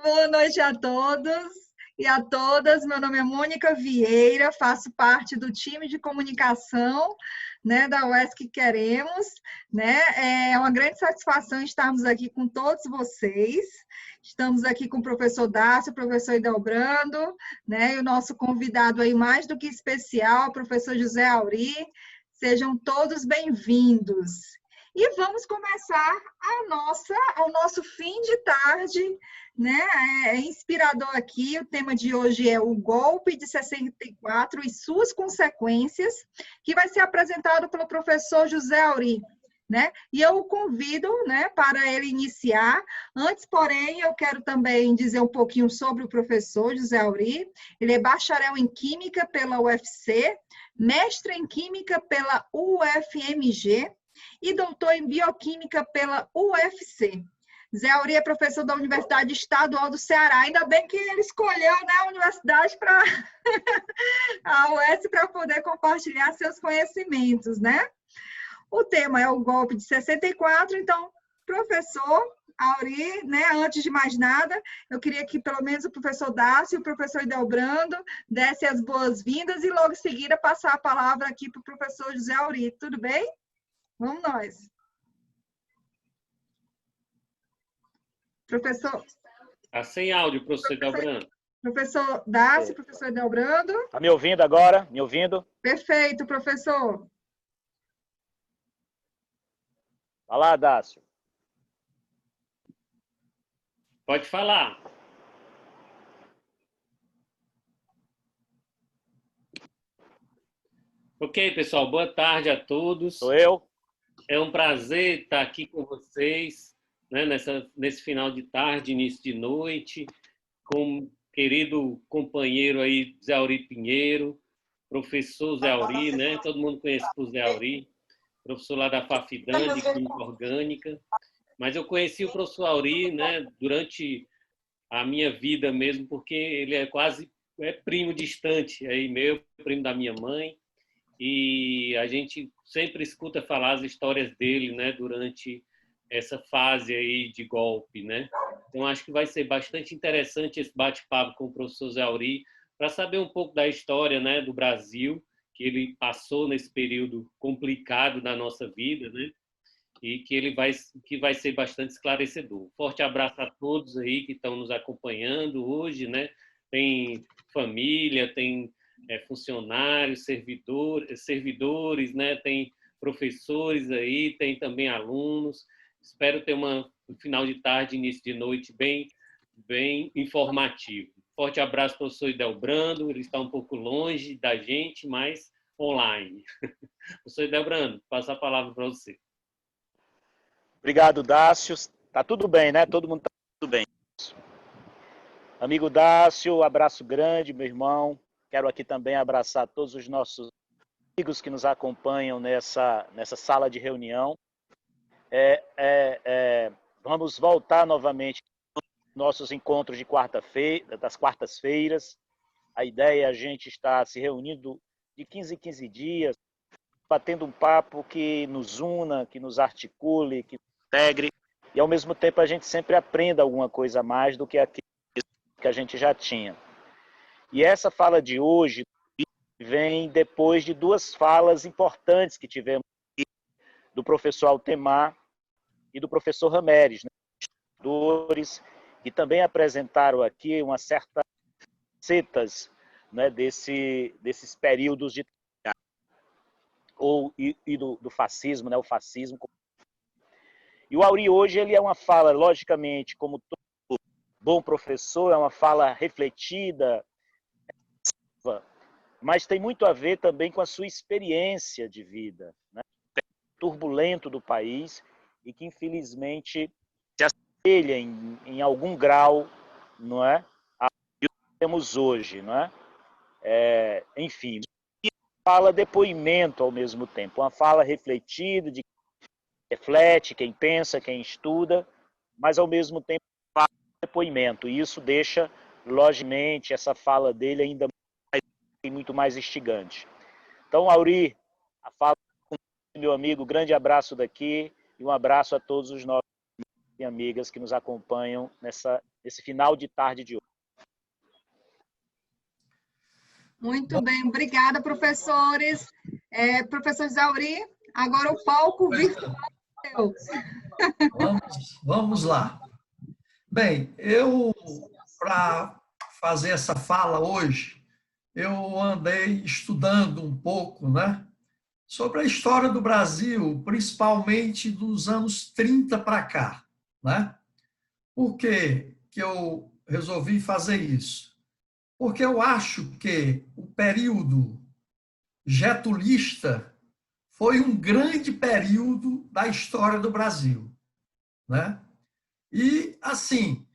Boa noite a todos e a todas. Meu nome é Mônica Vieira, faço parte do time de comunicação, né, da UESC Queremos, né? É uma grande satisfação estarmos aqui com todos vocês. Estamos aqui com o professor Dácio, o professor Idelbrando, né? E o nosso convidado aí mais do que especial, o professor José Auri. Sejam todos bem-vindos. E vamos começar o nosso fim de tarde, né? É inspirador aqui. O tema de hoje é o golpe de 64 e suas consequências, que vai ser apresentado pelo professor José Auri, né? E eu o convido, né, para ele iniciar. Antes, porém, eu quero também dizer um pouquinho sobre o professor José Auri. Ele é bacharel em Química pela UFC, mestre em Química pela UFMG, e doutor em Bioquímica pela UFC. Zé Auri é professor da Universidade Estadual do Ceará. Ainda bem que ele escolheu, né, a universidade para a UES para poder compartilhar seus conhecimentos, né? O tema é o golpe de 64, então, professor Auri, né, antes de mais nada, eu queria que pelo menos o professor Dácio e o professor Idelbrando dessem as boas-vindas e logo em seguida passar a palavra aqui para o professor José Auri. Tudo bem? Vamos nós. Professor... Está sem áudio, professor Idelbrando. Professor Dácio, professor Idelbrando. Está me ouvindo agora? Me ouvindo? Perfeito, professor. Vai lá, Dácio. Pode falar. Ok, pessoal, boa tarde a todos. Sou eu. É um prazer estar aqui com vocês, né, nesse final de tarde, início de noite, com o querido companheiro aí, Zé Auri Pinheiro, professor Zé Auri, né? Todo mundo conhece o Zé Auri, professor lá da Fafidan, de Química Orgânica. Mas eu conheci o professor Auri, né, durante a minha vida mesmo, porque ele é quase primo distante aí meu, primo da minha mãe. E a gente sempre escuta falar as histórias dele, né, durante essa fase aí de golpe, né? Então acho que vai ser bastante interessante esse bate-papo com o professor Zé Auri para saber um pouco da história, né, do Brasil, que ele passou nesse período complicado da nossa vida, né? E que vai ser bastante esclarecedor. Forte abraço a todos aí que estão nos acompanhando hoje, né? Tem família, tem funcionários, servidores, né? Tem professores aí, tem também alunos. Espero ter um final de tarde, início de noite bem informativo. Forte abraço, professor Idelbrando. Ele está um pouco longe da gente, mas online. Professor Idelbrando, passo a palavra para você. Obrigado, Dácio. Tá tudo bem, né? Todo mundo tá tudo bem. Amigo Dácio, abraço grande, meu irmão. Quero aqui também abraçar todos os nossos amigos que nos acompanham nessa sala de reunião. Vamos voltar novamente aos nossos encontros de quarta-feira, das quartas-feiras. A ideia é a gente estar se reunindo de 15 em 15 dias, batendo um papo que nos una, que nos articule, que nos integre, e ao mesmo tempo a gente sempre aprenda alguma coisa a mais do que aquilo que a gente já tinha. E essa fala de hoje vem depois de duas falas importantes que tivemos aqui, do professor Altemar e do professor Ramérez, né, que também apresentaram aqui uma certa facetas, né, desses períodos de do fascismo, né, o fascismo. E o Auri hoje ele é uma fala, logicamente, como todo bom professor, é uma fala refletida, mas tem muito a ver também com a sua experiência de vida, né? Turbulento do país e que infelizmente se assemelha em algum grau, não é, ao que temos hoje, não é? Enfim, fala depoimento ao mesmo tempo, uma fala refletida de reflete, quem pensa, quem estuda, mas ao mesmo tempo fala depoimento. E isso deixa, logicamente, essa fala dele ainda muito mais instigante. Então, Auri, a fala com meu amigo, grande abraço daqui e um abraço a todos os nossos e amigas que nos acompanham nesse final de tarde de hoje. Muito bem, obrigada, professores. Professor Zauri, agora o palco virtual é seu. Vamos lá. Bem, para fazer essa fala hoje, eu andei estudando um pouco, né, sobre a história do Brasil, principalmente dos anos 30 para cá, né? Por que que eu resolvi fazer isso? Porque eu acho que o período getulista foi um grande período da história do Brasil, né? E, assim,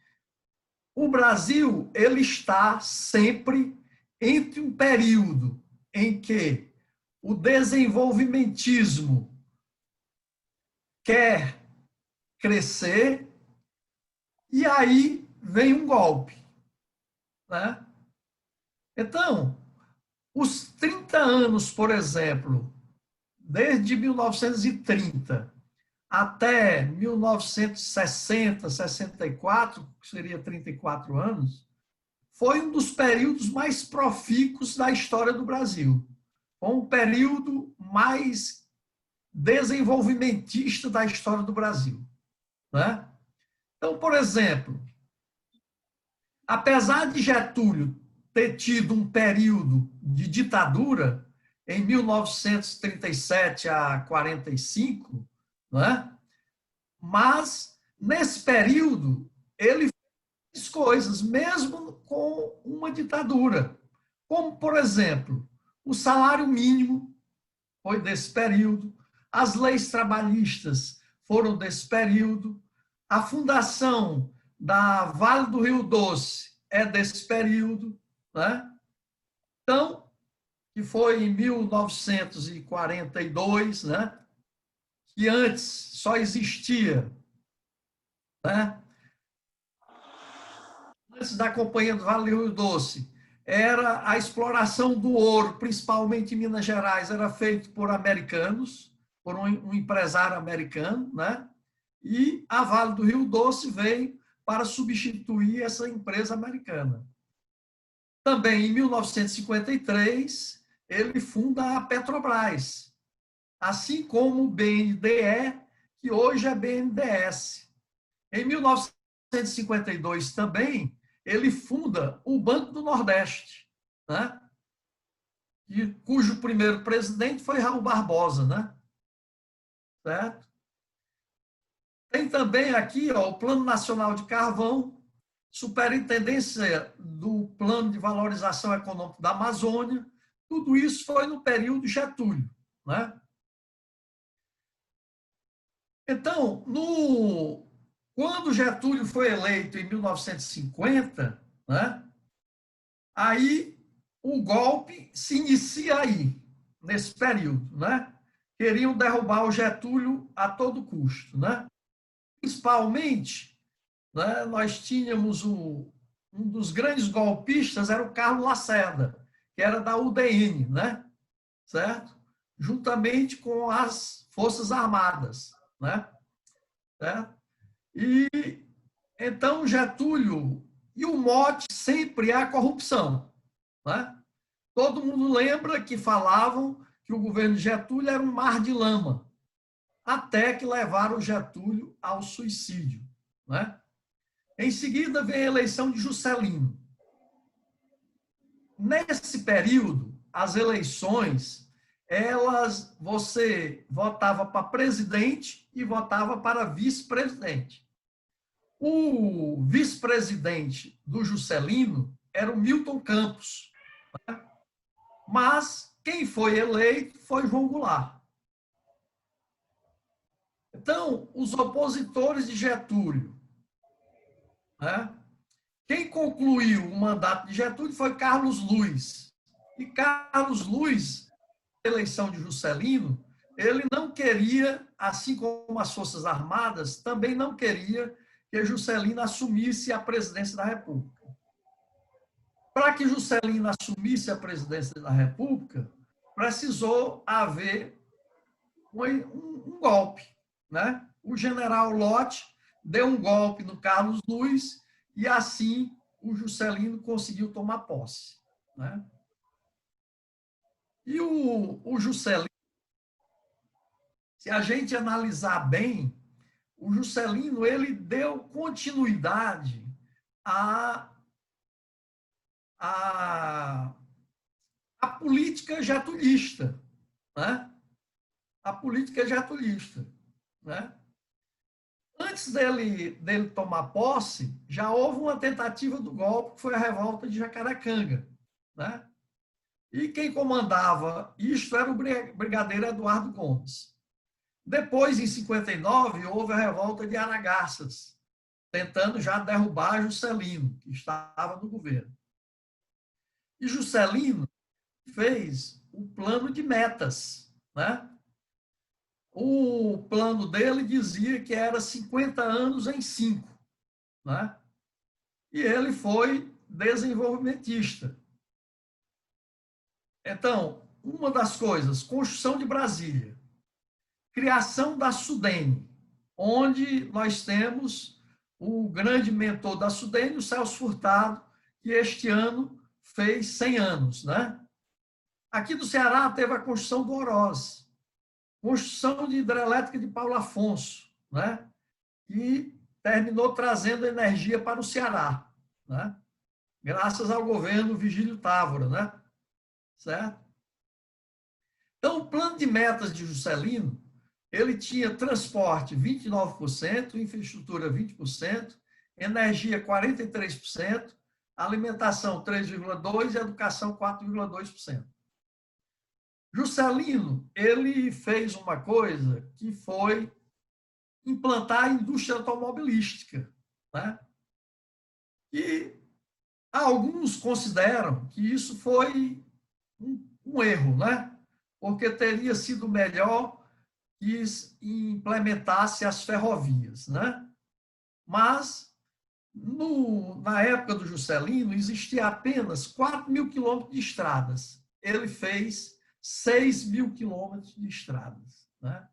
o Brasil ele está sempre entre um período em que o desenvolvimentismo quer crescer e aí vem um golpe, né? Então, os 30 anos, por exemplo, desde 1930 até 1960, 64, que seria 34 anos, foi um dos períodos mais profícuos da história do Brasil. Foi um período mais desenvolvimentista da história do Brasil, né? Então, por exemplo, apesar de Getúlio ter tido um período de ditadura em 1937 a 45, né? Mas, nesse período, ele fez coisas, mesmo com uma ditadura. Como, por exemplo, o salário mínimo foi desse período, as leis trabalhistas foram desse período, a fundação da Vale do Rio Doce é desse período, né? Então, que foi em 1942, né? Que antes só existia, né? Antes da Companhia do Vale do Rio Doce, era a exploração do ouro, principalmente em Minas Gerais, era feito por americanos, por um empresário americano, né? E a Vale do Rio Doce veio para substituir essa empresa americana. Também, em 1953, ele funda a Petrobras, assim como o BNDE, que hoje é BNDES. Em 1952 também, ele funda o Banco do Nordeste, né? Cujo primeiro presidente foi Raul Barbosa, né? Certo? Tem também aqui, ó, o Plano Nacional de Carvão, Superintendência do Plano de Valorização Econômica da Amazônia, tudo isso foi no período Getúlio, né? Então, quando Getúlio foi eleito em 1950, né, aí o golpe se inicia aí, nesse período, né? Queriam derrubar o Getúlio a todo custo, né? Principalmente, né, nós tínhamos um dos grandes golpistas era o Carlos Lacerda, que era da UDN, né? Certo? Juntamente com as Forças Armadas, né? Certo? E então Getúlio, e o mote sempre é a corrupção, né? Todo mundo lembra que falavam que o governo de Getúlio era um mar de lama, até que levaram Getúlio ao suicídio, né? Em seguida vem a eleição de Juscelino. Nesse período, as eleições, você votava para presidente e votava para vice-presidente. O vice-presidente do Juscelino era o Milton Campos, né? Mas quem foi eleito foi João Goulart. Então, os opositores de Getúlio, né? Quem concluiu o mandato de Getúlio foi Carlos Luiz. E Carlos Luiz, na eleição de Juscelino, ele não queria, assim como as Forças Armadas, também não queria que Juscelino assumisse a presidência da República. Para que Juscelino assumisse a presidência da República, precisou haver um golpe, né? O general Lott deu um golpe no Carlos Luiz e assim o Juscelino conseguiu tomar posse, né? E o Juscelino, se a gente analisar bem, o Juscelino ele deu continuidade à política getulista, né? A política getulista, né? Antes dele tomar posse, já houve uma tentativa do golpe, que foi a revolta de Jacarecanga, né? E quem comandava isto era o brigadeiro Eduardo Gomes. Depois, em 59, houve a revolta de Aragarças, tentando já derrubar Juscelino, que estava no governo. E Juscelino fez o plano de metas, né? O plano dele dizia que era 50 anos em 5, né? E ele foi desenvolvimentista. Então, uma das coisas, construção de Brasília, criação da Sudene, onde nós temos o grande mentor da Sudene, o Celso Furtado, que este ano fez 100 anos, né? Aqui do Ceará teve a construção do Oroz, construção de hidrelétrica de Paulo Afonso, né? E terminou trazendo energia para o Ceará, né? Graças ao governo Vigílio Távora, né? Certo? Então, o plano de metas de Juscelino, ele tinha transporte 29%, infraestrutura 20%, energia 43%, alimentação 3,2% e educação 4,2%. Juscelino, ele fez uma coisa que foi implantar a indústria automobilística, né? E alguns consideram que isso foi um erro, né? Porque teria sido melhor que implementasse as ferrovias, né? Mas, na época do Juscelino, existia apenas 4.000 quilômetros de estradas. Ele fez 6.000 quilômetros de estradas, né?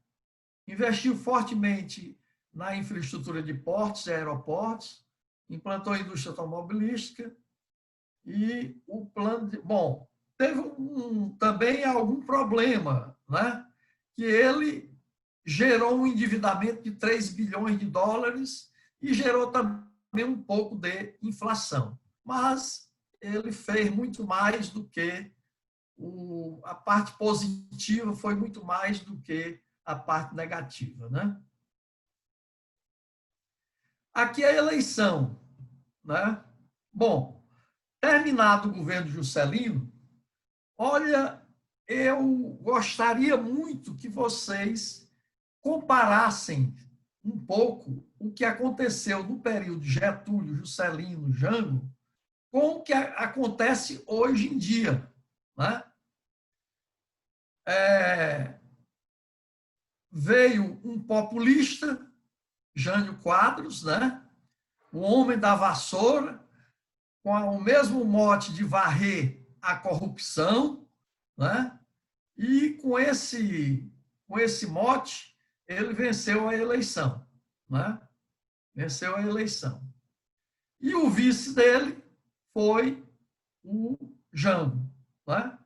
Investiu fortemente na infraestrutura de portos e aeroportos, implantou a indústria automobilística e o plano de... Bom, teve também algum problema, né? Que ele gerou um endividamento de 3 bilhões de dólares e gerou também um pouco de inflação. Mas ele fez muito mais do que a parte positiva, foi muito mais do que a parte negativa, né? Aqui é a eleição, né? Bom, terminado o governo Juscelino, olha, eu gostaria muito que vocês comparassem um pouco o que aconteceu no período Getúlio, Juscelino, Jango, com o que acontece hoje em dia, né? Veio um populista, Jânio Quadros, né? O homem da vassoura, com o mesmo mote de varrer a corrupção, né? E com esse mote, ele venceu a eleição, né? Venceu a eleição. E o vice dele foi o Jango, né?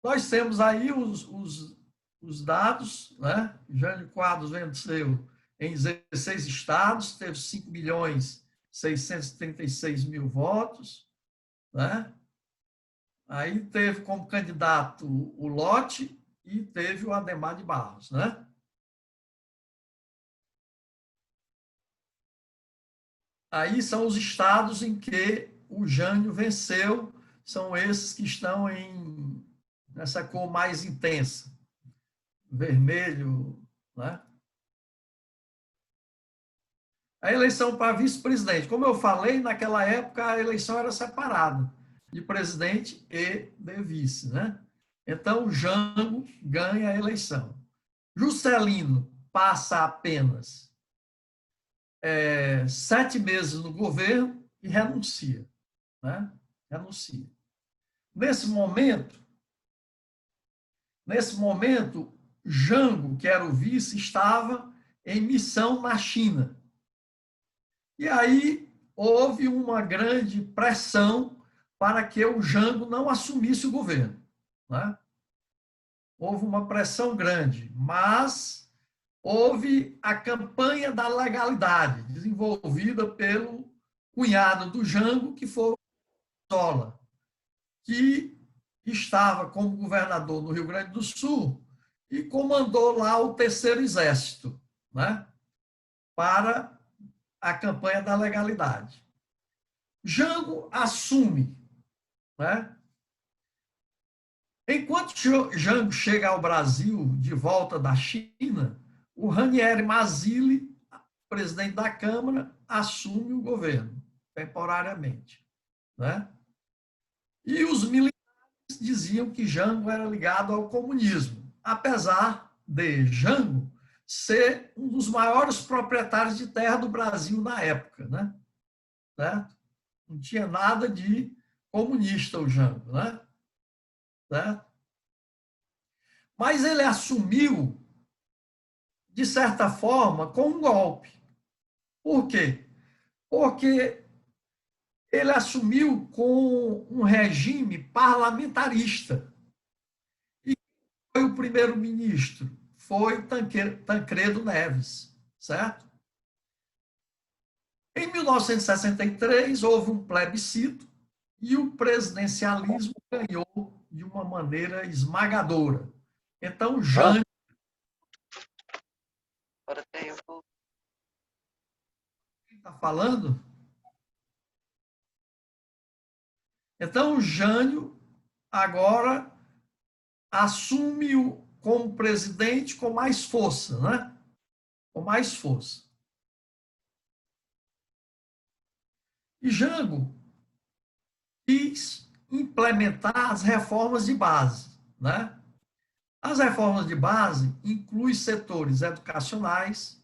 Nós temos aí os dados, né? Jânio Quadros venceu em 16 estados, teve 5.636.000 votos, né? Aí teve como candidato o Lott e teve o Adhemar de Barros, né? Aí são os estados em que o Jânio venceu, são esses que estão nessa cor mais intensa, vermelho, né? A eleição para vice-presidente, como eu falei, naquela época a eleição era separada, de presidente e de vice, né? Então, Jango ganha a eleição. Juscelino passa apenas 7 meses no governo e renuncia, né? Renuncia. Nesse momento, Jango, que era o vice, estava em missão na China, E aí houve uma grande pressão para que o Jango não assumisse o governo, né? Houve uma pressão grande, mas houve a campanha da legalidade, desenvolvida pelo cunhado do Jango, que foi o Sola, que estava como governador no Rio Grande do Sul e comandou lá o Terceiro Exército, né, para a campanha da legalidade. Jango assume, né? Enquanto Jango chega ao Brasil de volta da China, o Ranieri Mazzilli, presidente da Câmara, assume o governo temporariamente, né? E os militares diziam que Jango era ligado ao comunismo, apesar de Jango ser um dos maiores proprietários de terra do Brasil na época, né? Certo? Não tinha nada de comunista o Jango, né? Certo? Mas ele assumiu, de certa forma, com um golpe. Por quê? Porque ele assumiu com um regime parlamentarista. E foi o primeiro-ministro? Foi Tancredo Neves, certo? Em 1963, houve um plebiscito e o presidencialismo ganhou de uma maneira esmagadora. Então, Jânio... Quem está falando? Então, Jânio agora assume como presidente com mais força, né? Com mais força. E Jango quis implementar as reformas de base, né? As reformas de base incluem setores educacionais,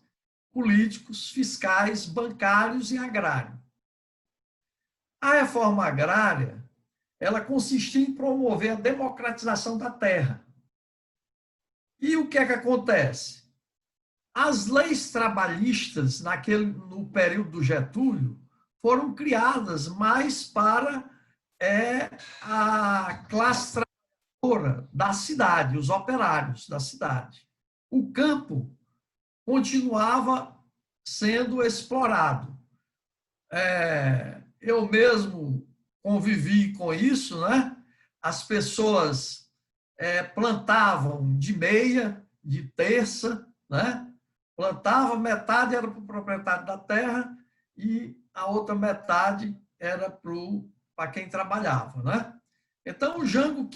políticos, fiscais, bancários e agrário. A reforma agrária, ela consistia em promover a democratização da terra. E o que é que acontece? As leis trabalhistas, no período do Getúlio, foram criadas mais para a classe trabalhadora da cidade, os operários da cidade. O campo continuava sendo explorado. Eu mesmo convivi com isso, né? As pessoas plantavam de meia, de terça, né? Plantava, metade era para o proprietário da terra e a outra metade era para quem trabalhava, né? Então, o Jango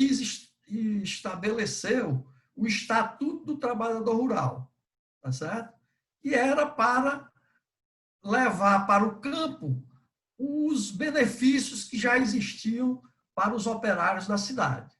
estabeleceu o Estatuto do Trabalhador Rural, tá certo? E era para levar para o campo os benefícios que já existiam para os operários da cidade.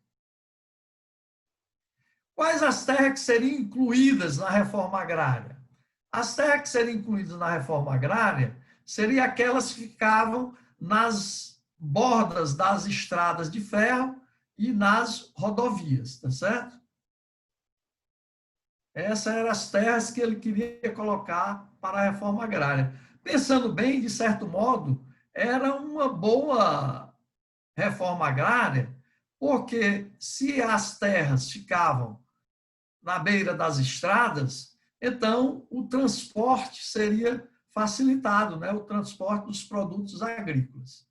Quais as terras que seriam incluídas na reforma agrária? As terras que seriam incluídas na reforma agrária seriam aquelas que ficavam nas bordas das estradas de ferro e nas rodovias, tá certo? Essas eram as terras que ele queria colocar para a reforma agrária. Pensando bem, de certo modo, era uma boa reforma agrária, porque se as terras ficavam na beira das estradas, então o transporte seria facilitado, né? O transporte dos produtos agrícolas.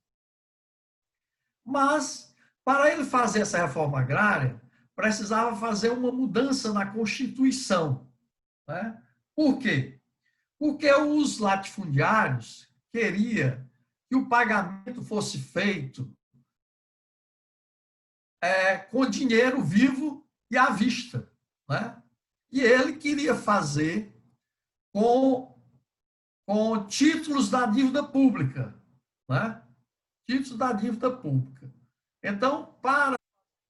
Mas, para ele fazer essa reforma agrária, precisava fazer uma mudança na Constituição, né? Por quê? Porque os latifundiários queriam que o pagamento fosse feito com dinheiro vivo e à vista, né? E ele queria fazer com títulos da dívida pública, né? Títulos da dívida pública. Então, para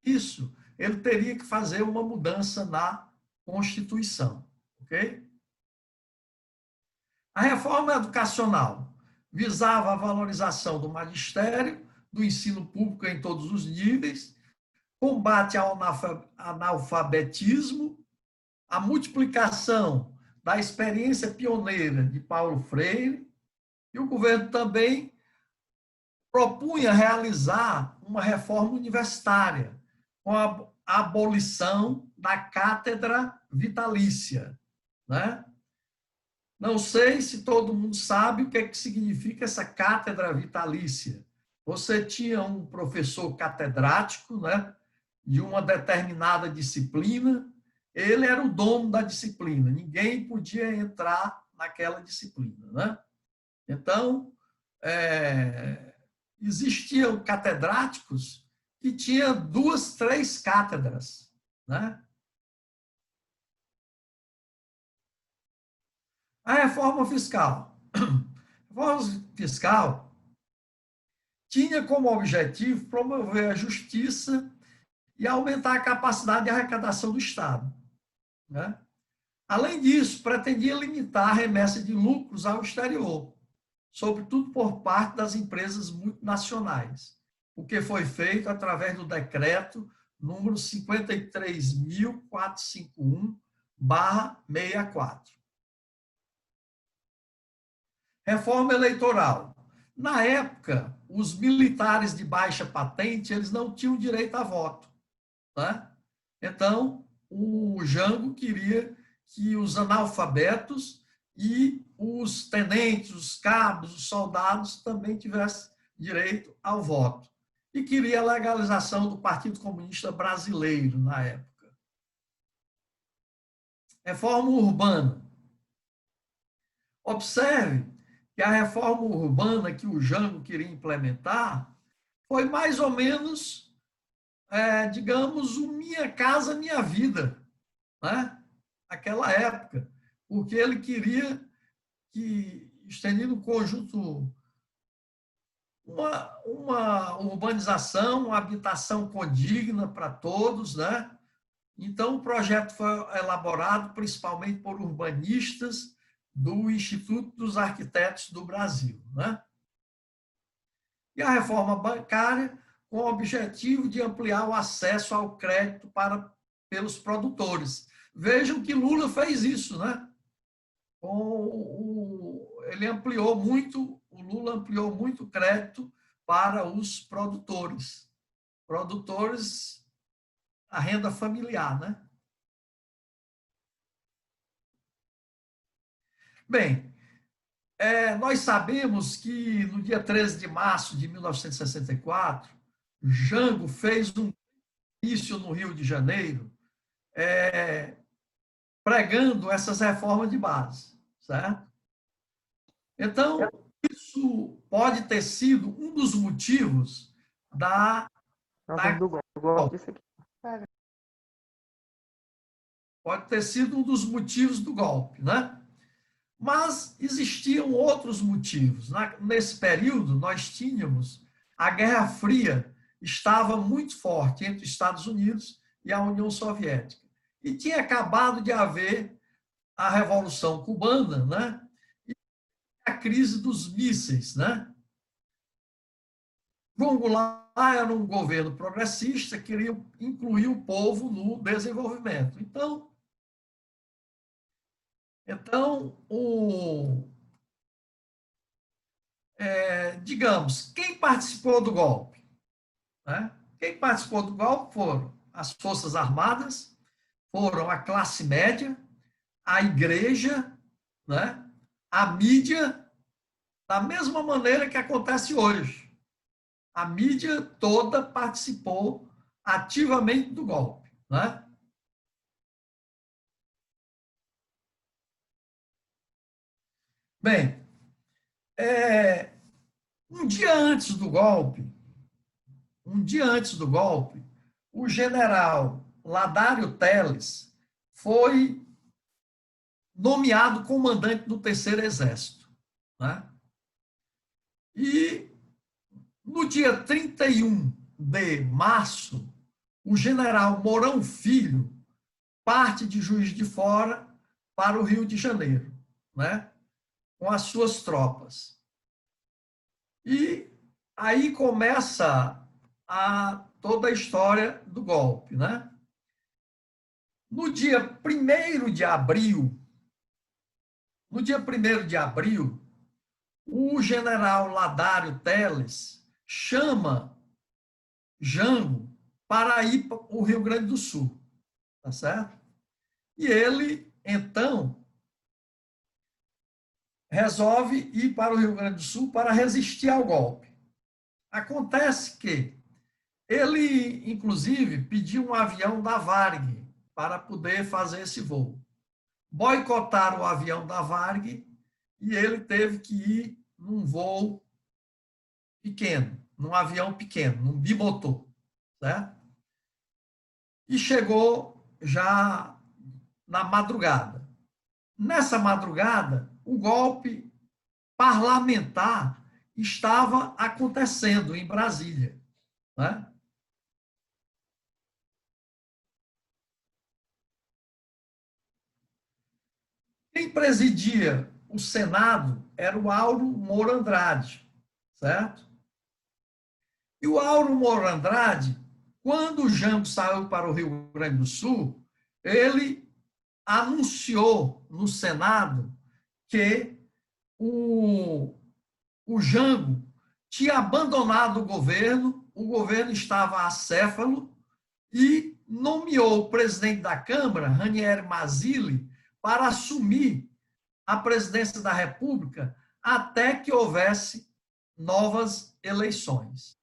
isso, ele teria que fazer uma mudança na Constituição, ok? A reforma educacional visava a valorização do magistério, do ensino público em todos os níveis, combate ao analfabetismo, a multiplicação da experiência pioneira de Paulo Freire, E o governo também propunha realizar uma reforma universitária, com a abolição da cátedra vitalícia, né? Não sei se todo mundo sabe o que é que significa essa cátedra vitalícia. Você tinha um professor catedrático, né, de uma determinada disciplina, ele era o dono da disciplina, ninguém podia entrar naquela disciplina, né? Então, existiam catedráticos que tinham 2, 3 cátedras, né? A reforma fiscal. A reforma fiscal tinha como objetivo promover a justiça e aumentar a capacidade de arrecadação do Estado, né? Além disso, pretendia limitar a remessa de lucros ao exterior, sobretudo por parte das empresas multinacionais, o que foi feito através do decreto número 53.451/64. Reforma eleitoral. Na época, os militares de baixa patente, eles não tinham direito a voto, né? Então, o Jango queria que os analfabetos e os tenentes, os cabos, os soldados também tivessem direito ao voto. E queria a legalização do Partido Comunista Brasileiro na época. Reforma urbana. Observe que a reforma urbana que o Jango queria implementar foi mais ou menos, digamos, o Minha Casa Minha Vida, né? Naquela época, porque ele queria que, estendido o conjunto, uma urbanização, uma habitação condigna para todos, né? Então, o projeto foi elaborado principalmente por urbanistas do Instituto dos Arquitetos do Brasil, né? E a reforma bancária, com o objetivo de ampliar o acesso ao crédito pelos produtores. Vejam que Lula fez isso, né? Ele ampliou muito, o Lula ampliou muito o crédito para os produtores. Produtores, a renda familiar, né? Bem, nós sabemos que no dia 13 de março de 1964, Jango fez um comício no Rio de Janeiro, pregando essas reformas de base, certo? Então, isso pode ter sido um dos motivos pode ter sido um dos motivos do golpe, né? Mas existiam outros motivos. Nesse período, nós tínhamos a Guerra Fria, estava muito forte entre os Estados Unidos e a União Soviética. E tinha acabado de haver a Revolução Cubana, né? E a crise dos mísseis, né? João Goulart era um governo progressista, queria incluir o povo no desenvolvimento. Então digamos, quem participou do golpe? Né? Quem participou do golpe foram as Forças Armadas, foram a classe média, a igreja, né? A mídia, da mesma maneira que acontece hoje. A mídia toda participou ativamente do golpe, né? Bem, um dia antes do golpe, o general Ladário Telles foi nomeado comandante do Terceiro Exército, né? E no dia 31 de março, o general Mourão Filho parte de Juiz de Fora para o Rio de Janeiro, né? Com as suas tropas. E aí começa toda a história do golpe, né? No dia 1º de abril, o general Ladário Teles chama Jango para ir para o Rio Grande do Sul, tá certo? E ele, então, resolve ir para o Rio Grande do Sul para resistir ao golpe. Acontece que ele, inclusive, pediu um avião da Varg para poder fazer esse voo. Boicotaram o avião da Varg e ele teve que ir num voo pequeno, num avião pequeno, num bimotor, certo? E chegou já na madrugada. Nessa madrugada, o golpe parlamentar estava acontecendo em Brasília, né? Quem presidia o Senado era o Auro Moura Andrade, certo? E o Auro Moura Andrade, quando o Jango saiu para o Rio Grande do Sul, ele anunciou no Senado que o Jango tinha abandonado o governo estava acéfalo e nomeou o presidente da Câmara, Ranieri Mazzilli, para assumir a presidência da República até que houvesse novas eleições.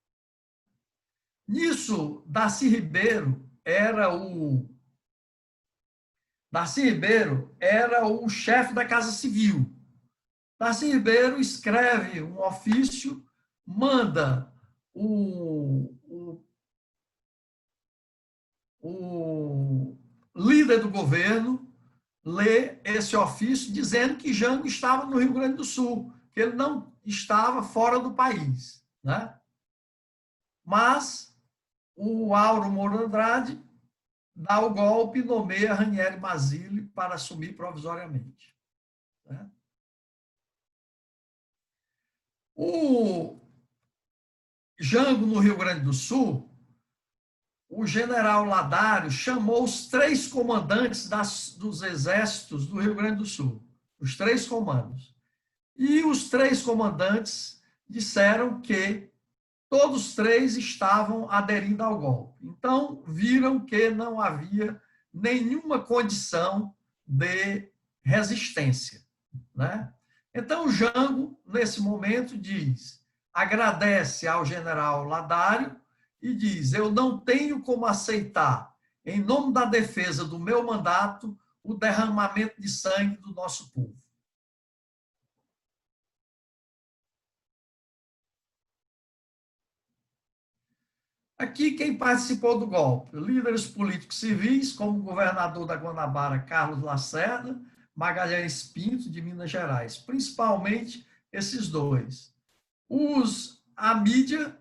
Nisso, Darcy Ribeiro era o chefe da Casa Civil. Darcy Ribeiro escreve um ofício, manda o líder do governo ler esse ofício dizendo que Jango estava no Rio Grande do Sul, que ele não estava fora do país, né? Mas o Auro Moura Andrade dá o golpe e nomeia Ranieri Mazzilli para assumir provisoriamente, né? O Jango, no Rio Grande do Sul, o general Ladário chamou os 3 comandantes dos exércitos do Rio Grande do Sul, os 3 comandos. E os 3 comandantes disseram que todos os 3 estavam aderindo ao golpe. Então, viram que não havia nenhuma condição de resistência, né? Então, o Jango, nesse momento, agradece ao general Ladário e diz: eu não tenho como aceitar, em nome da defesa do meu mandato, o derramamento de sangue do nosso povo. Aqui, quem participou do golpe? Líderes políticos civis, como o governador da Guanabara, Carlos Lacerda, Magalhães Pinto, de Minas Gerais. Principalmente esses 2. A mídia,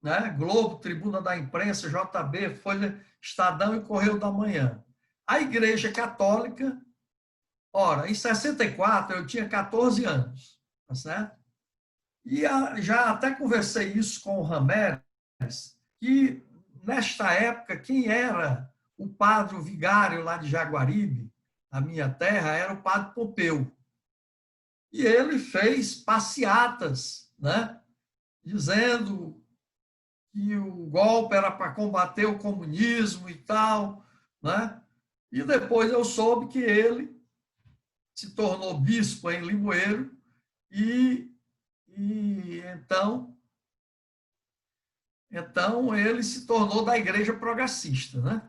né? Globo, Tribuna da Imprensa, JB, Folha, Estadão e Correio da Manhã. A Igreja Católica, ora, em 64 eu tinha 14 anos, tá certo? E já até conversei isso com o Ramérez, que nesta época quem era o padre o vigário lá de Jaguaribe, a minha terra, era o padre Pompeu. E ele fez passeatas, né? Dizendo que o golpe era para combater o comunismo e tal, né? E depois eu soube que ele se tornou bispo em Limoeiro e então ele se tornou da Igreja Progressista, né?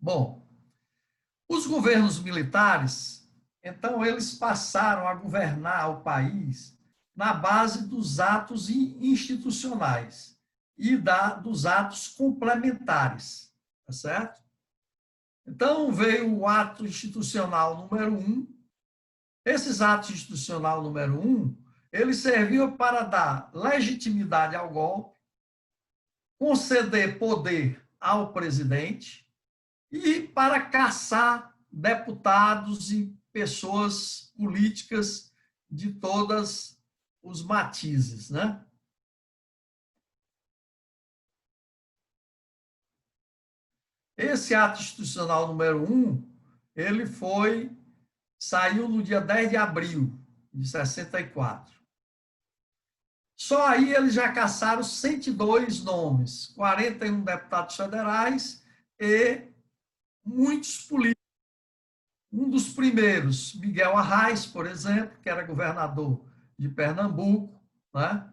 Bom, os governos militares, então, eles passaram a governar o país na base dos atos institucionais e dos atos complementares, tá certo? Então, veio o ato institucional número 1. Esses atos institucional número 1, ele serviu para dar legitimidade ao golpe, conceder poder ao presidente e para caçar deputados e pessoas políticas de todos os matizes, né? Esse ato institucional número 1, ele saiu no dia 10 de abril de 64. Só aí eles já caçaram 102 nomes, 41 deputados federais e muitos políticos. Um dos primeiros, Miguel Arraes, por exemplo, que era governador de Pernambuco, né?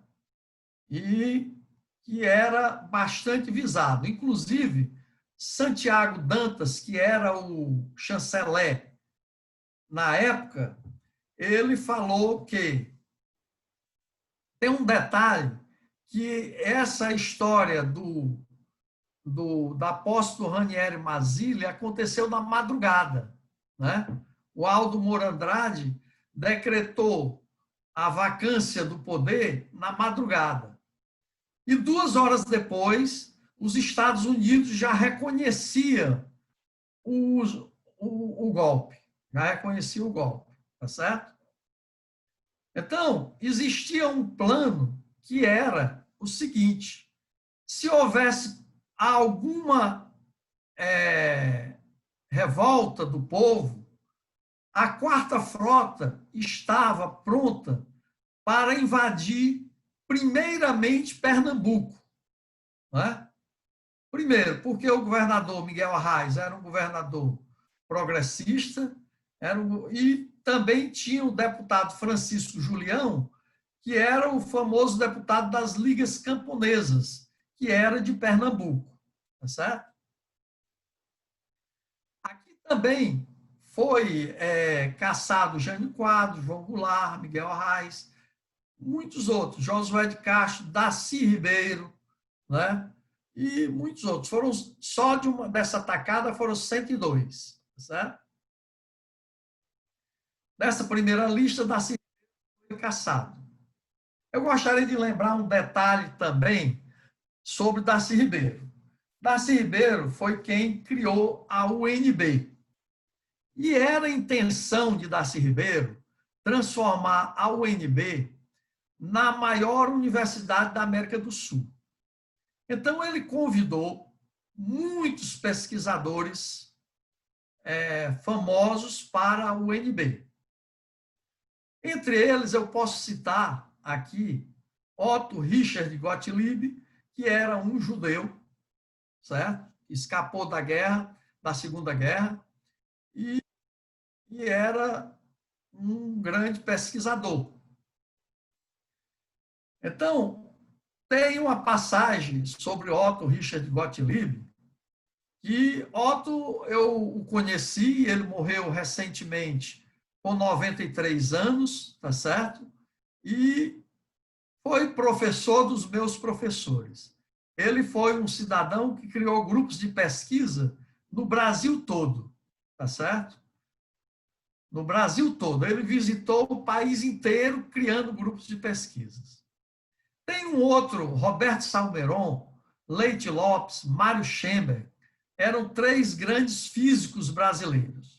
E que era bastante visado. Inclusive, Santiago Dantas, que era o chanceler na época, ele falou que tem um detalhe, que essa história da posse do Ranieri Mazzilli aconteceu na madrugada, né? O Aldo Moura Andrade decretou a vacância do poder na madrugada. E 2 horas depois, os Estados Unidos já reconheciam o golpe, já reconhecia o golpe, tá certo? Então, existia um plano que era o seguinte: se houvesse alguma revolta do povo, a Quarta Frota estava pronta para invadir, primeiramente, Pernambuco. Né? Primeiro, porque o governador Miguel Arraes era um governador progressista, e também tinha o deputado Francisco Julião, que era o famoso deputado das Ligas Camponesas, que era de Pernambuco. Tá certo? Aqui também foi caçado Jânio Quadros, João Goulart, Miguel Arraes, muitos outros, Josué de Castro, Darcy Ribeiro, né? E muitos outros. Foram, só dessa atacada foram 102. Tá certo? Nessa primeira lista, Darcy Ribeiro foi caçado. Eu gostaria de lembrar um detalhe também sobre Darcy Ribeiro. Darcy Ribeiro foi quem criou a UNB. E era a intenção de Darcy Ribeiro transformar a UNB na maior universidade da América do Sul. Então, ele convidou muitos pesquisadores famosos para a UNB. Entre eles, eu posso citar aqui Otto Richard Gottlieb, que era um judeu, certo? Escapou da guerra, da Segunda Guerra, e era um grande pesquisador. Então, tem uma passagem sobre Otto Richard Gottlieb, que Otto eu o conheci, ele morreu recentemente com 93 anos, tá certo? E foi professor dos meus professores. Ele foi um cidadão que criou grupos de pesquisa no Brasil todo, tá certo? No Brasil todo. Ele visitou o país inteiro criando grupos de pesquisas. Tem um outro, Roberto Salmeron, Leite Lopes, Mário Schember, eram 3 grandes físicos brasileiros.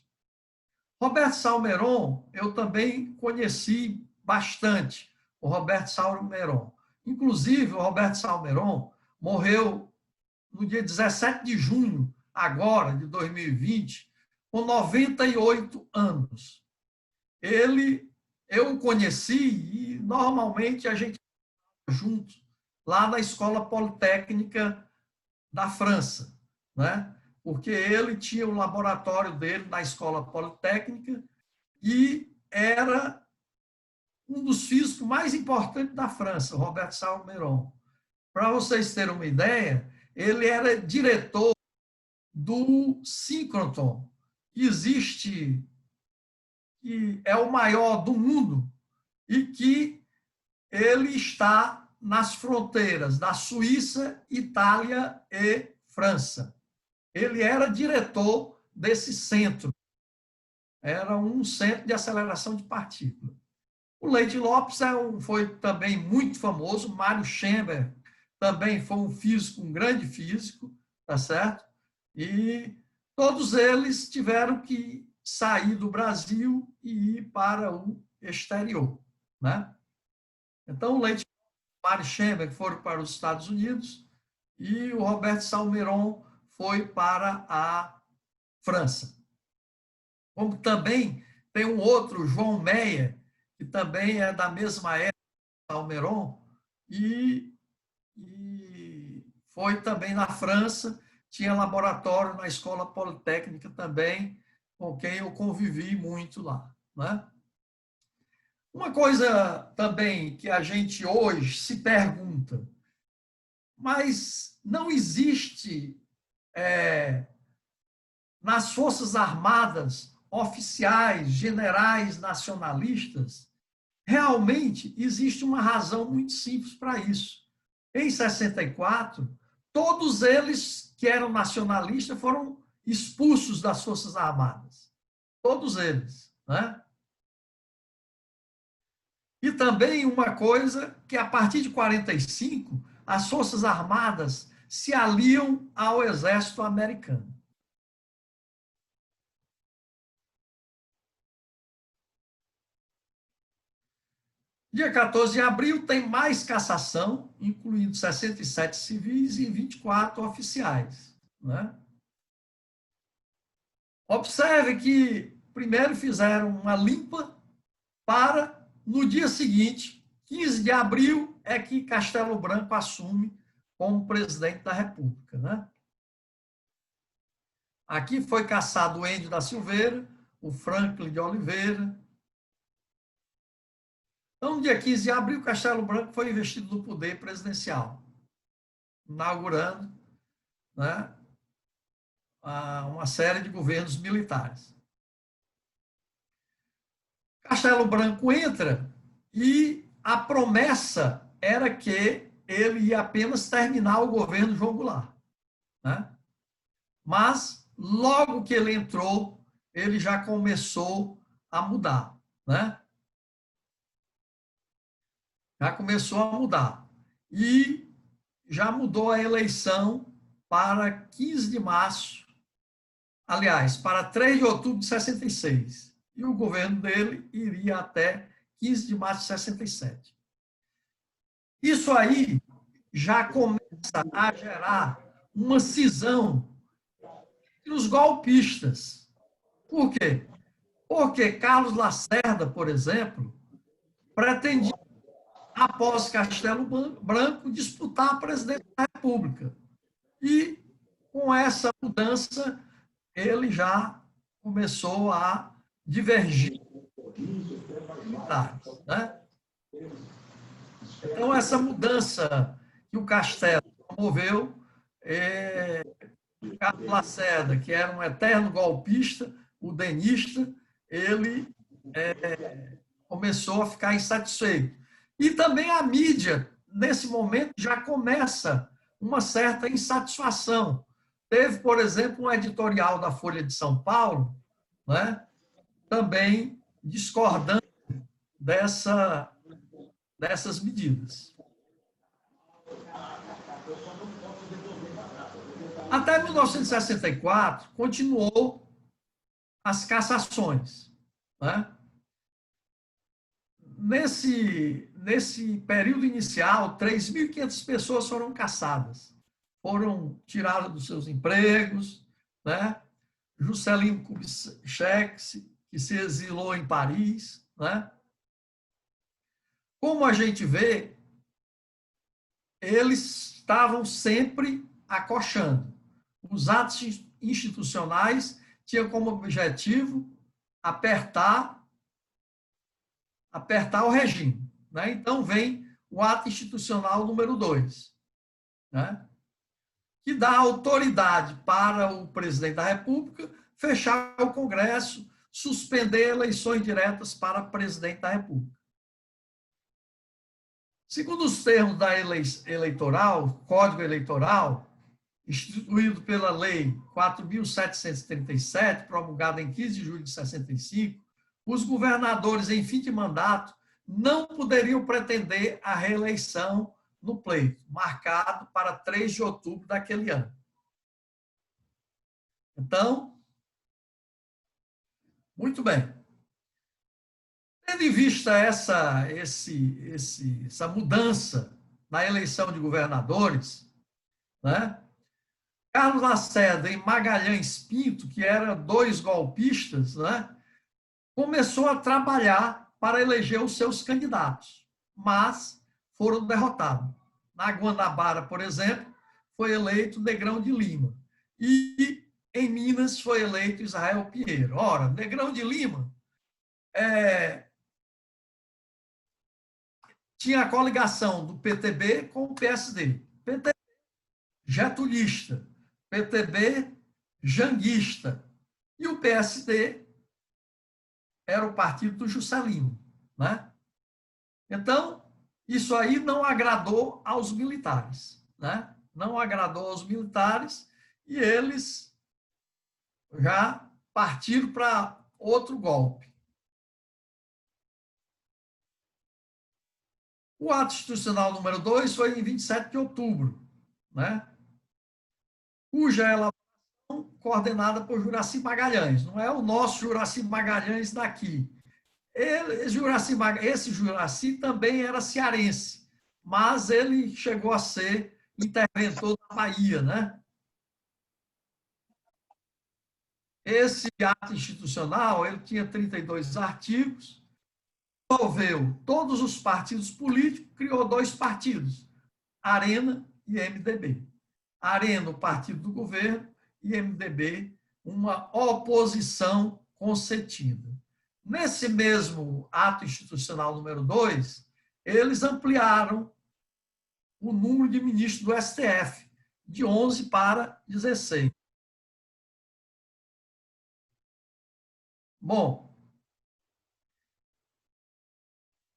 Roberto Salmeron, eu também conheci bastante, o Roberto Salmeron. Inclusive, o Roberto Salmeron morreu no dia 17 de junho, agora, de 2020, com 98 anos. Eu o conheci e, normalmente, a gente junto lá na Escola Politécnica da França, né? Porque ele tinha o laboratório dele na Escola Politécnica e era um dos físicos mais importantes da França, o Roberto Salmeron. Para vocês terem uma ideia, ele era diretor do síncrotron, que existe, que é o maior do mundo e que ele está nas fronteiras da Suíça, Itália e França. Ele era diretor desse centro. Era um centro de aceleração de partículas. O Leite Lopes foi também muito famoso. Mário Schember também foi um físico, um grande físico, tá certo? E todos eles tiveram que sair do Brasil e ir para o exterior, né? Então, o Leite e o Mário Schember foram para os Estados Unidos e o Roberto Salmeron foi para a França. como também tem um outro, João Meyer, que também é da mesma época, Almeron, e foi também na França, tinha laboratório na Escola Politécnica também, com quem eu convivi muito lá, né? Uma coisa também que a gente hoje se pergunta, mas não existe nas Forças Armadas oficiais, generais nacionalistas, realmente existe uma razão muito simples para isso. Em 64, todos eles que eram nacionalistas foram expulsos das Forças Armadas. Todos eles, né? E também uma coisa que, a partir de 45, as Forças Armadas se aliam ao Exército americano. Dia 14 de abril tem mais cassação, incluindo 67 civis e 24 oficiais, né? Observe que primeiro fizeram uma limpa para, no dia seguinte, 15 de abril, é que Castelo Branco assume como presidente da República, né? Aqui foi cassado o Êndio da Silveira, o Franklin de Oliveira. Então, no dia 15 de abril, Castelo Branco foi investido no poder presidencial, inaugurando, né, uma série de governos militares. Castelo Branco entra e a promessa era que ele ia apenas terminar o governo João Goulart, né? Mas, logo que ele entrou, ele já começou a mudar, né? Já começou a mudar. E já mudou a eleição para 15 de março, aliás, para 3 de outubro de 66. E o governo dele iria até 15 de março de 67. Isso aí já começa a gerar uma cisão entre os golpistas. Por quê? Porque Carlos Lacerda, por exemplo, pretendia, após Castelo Branco, disputar a presidência da República. E, com essa mudança, ele já começou a divergir militares, né? Então, essa mudança que o Castelo promoveu, Carlos Lacerda, que era um eterno golpista, o denista, ele começou a ficar insatisfeito. E também a mídia, nesse momento, já começa uma certa insatisfação. Teve, por exemplo, um editorial da Folha de São Paulo, né, também discordando dessas medidas. Até 1964, continuou as cassações, né? Nesse período inicial, 3.500 pessoas foram cassadas, foram tiradas dos seus empregos, né? Juscelino Kubitschek, que se exilou em Paris, né? Como a gente vê, eles estavam sempre acochando. Os atos institucionais tinham como objetivo apertar o regime, né? Então vem o ato institucional número 2, né, que dá autoridade para o presidente da República fechar o Congresso, suspender eleições diretas para presidente da República. Segundo os termos da lei eleitoral, Código Eleitoral, instituído pela Lei 4.737, promulgada em 15 de julho de 65, os governadores em fim de mandato não poderiam pretender a reeleição no pleito, marcado para 3 de outubro daquele ano. Então, muito bem. Tendo em vista essa mudança na eleição de governadores, né, Carlos Lacerda e Magalhães Pinto, que eram dois golpistas, né, começou a trabalhar para eleger os seus candidatos, mas foram derrotados. Na Guanabara, por exemplo, foi eleito Negrão de Lima. E em Minas foi eleito Israel Pinheiro. Ora, Negrão de Lima tinha a coligação do PTB com o PSD. PTB getulista, PTB janguista. E o PSD era o partido do Juscelino, né? Então, isso aí não agradou aos militares, né? Não agradou aos militares e eles já partiram para outro golpe. O ato institucional número 2 foi em 27 de outubro, né? Cuja elaboração coordenada por Juraci Magalhães. Não é o nosso Juraci Magalhães daqui. Esse Juraci também era cearense, mas ele chegou a ser interventor da Bahia, né? Esse ato institucional, ele tinha 32 artigos, envolveu todos os partidos políticos, criou dois partidos, Arena e MDB. Arena, o partido do governo, e MDB, uma oposição consentida. Nesse mesmo ato institucional número 2, eles ampliaram o número de ministros do STF, de 11 para 16. Bom,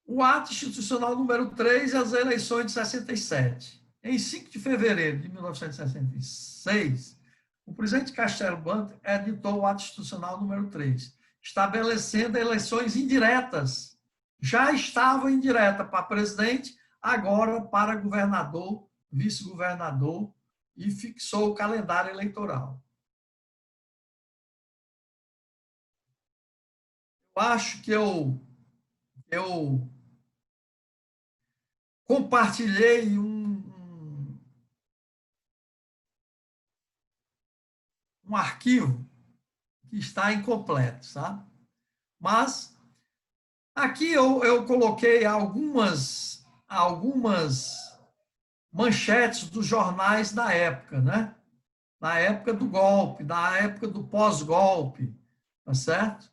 o ato institucional número 3 e as eleições de 67. Em 5 de fevereiro de 1966, o presidente Castelo Branco editou o ato institucional número 3, estabelecendo eleições indiretas. Já estava indireta para presidente, agora para governador, vice-governador, e fixou o calendário eleitoral. Eu acho que eu compartilhei um arquivo que está incompleto, sabe? Mas aqui eu coloquei algumas manchetes dos jornais da época, né? Na época do golpe, na época do pós-golpe, tá certo?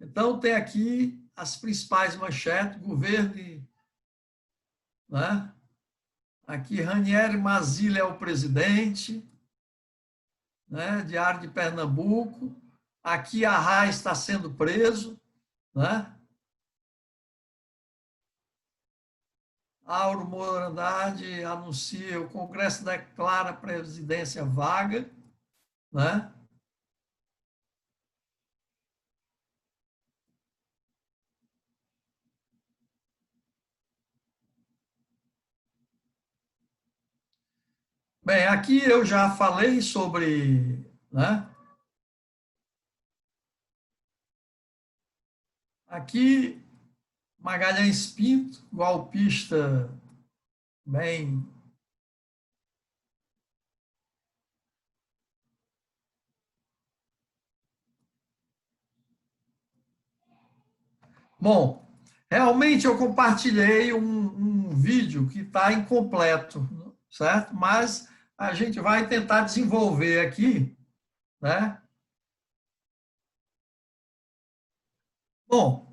Então, tem aqui as principais manchetes, governo, né? Aqui, Ranieri Mazzilli é o presidente, né? Diário de Pernambuco. Aqui, Arraes está sendo preso, né? Auro Morandade anuncia, o Congresso declara a presidência vaga, né? Bem, aqui eu já falei sobre, né? Aqui, Magalhães Pinto, golpista bem... Bom, realmente eu compartilhei um vídeo que está incompleto, certo? Mas a gente vai tentar desenvolver aqui, né? Bom,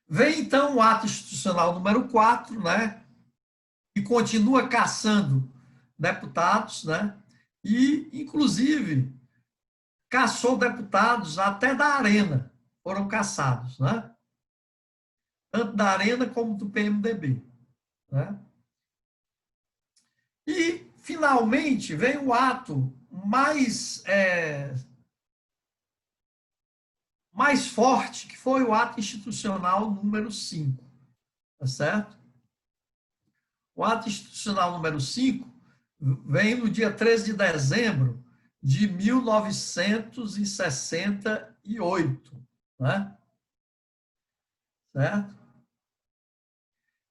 vem então o ato institucional número 4, né? E continua caçando deputados, né? E, inclusive, caçou deputados até da Arena, foram caçados, né? Tanto da Arena como do PMDB, né? E, finalmente, vem o ato mais forte, que foi o ato institucional número 5, tá certo? O ato institucional número 5 vem no dia 13 de dezembro de 1968, né? Certo?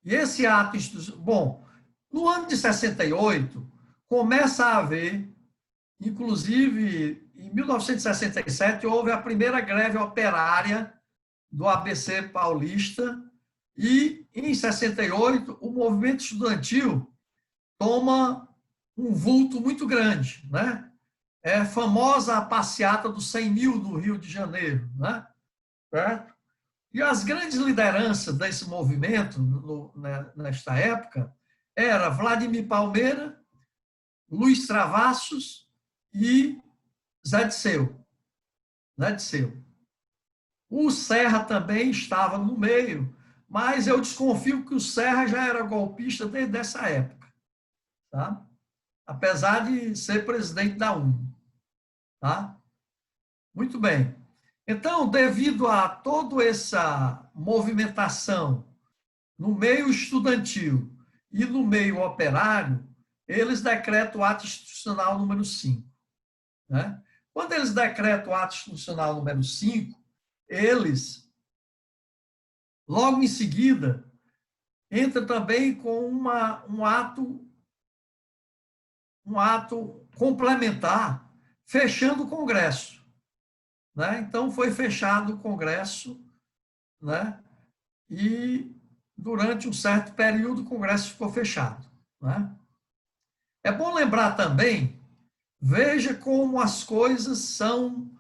E esse ato institucional... Bom, no ano de 68, começa a haver Inclusive, em 1967, houve a primeira greve operária do ABC paulista e, em 68, o movimento estudantil toma um vulto muito grande, né? É famosa a passeata dos 100 mil no Rio de Janeiro, né? Certo? E as grandes lideranças desse movimento, nesta época, era Vladimir Palmeira, Luiz Travassos e Zé Disseu. Zé Disseu. O Serra também estava no meio, mas eu desconfio que o Serra já era golpista desde essa época, tá? Apesar de ser presidente da UNE. Tá? Muito bem. Então, devido a toda essa movimentação no meio estudantil e no meio operário, eles decretam o ato institucional número 5. Né? Quando eles decretam o ato institucional número 5, eles, logo em seguida, entram também com um ato complementar, fechando o Congresso. Né? Então, foi fechado o Congresso, né? E, durante um certo período, o Congresso ficou fechado. Né? É bom lembrar também, veja como as coisas são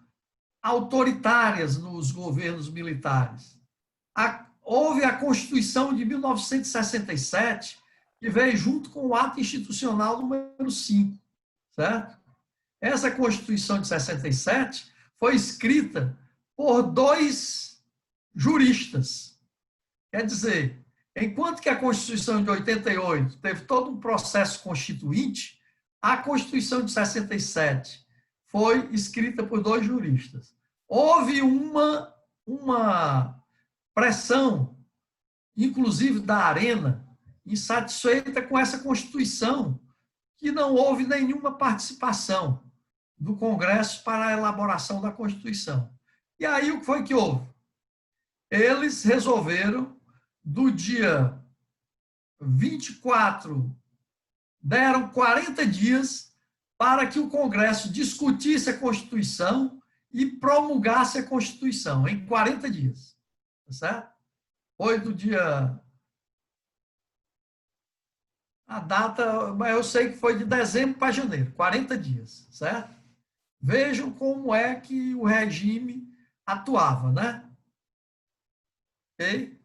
autoritárias nos governos militares. Houve a Constituição de 1967, que veio junto com o ato institucional número 5, certo? Essa Constituição de 67 foi escrita por 2 juristas. Quer dizer, enquanto que a Constituição de 88 teve todo um processo constituinte, a Constituição de 67 foi escrita por 2 juristas. Houve uma pressão, inclusive da Arena, insatisfeita com essa Constituição, que não houve nenhuma participação do Congresso para a elaboração da Constituição. E aí o que foi que houve? Eles resolveram, do dia 24, deram 40 dias para que o Congresso discutisse a Constituição e promulgasse a Constituição, em 40 dias. Tá certo? Foi do dia... A data, mas eu sei que foi de dezembro para janeiro, 40 dias, certo? Vejam como é que o regime atuava, né? Ok?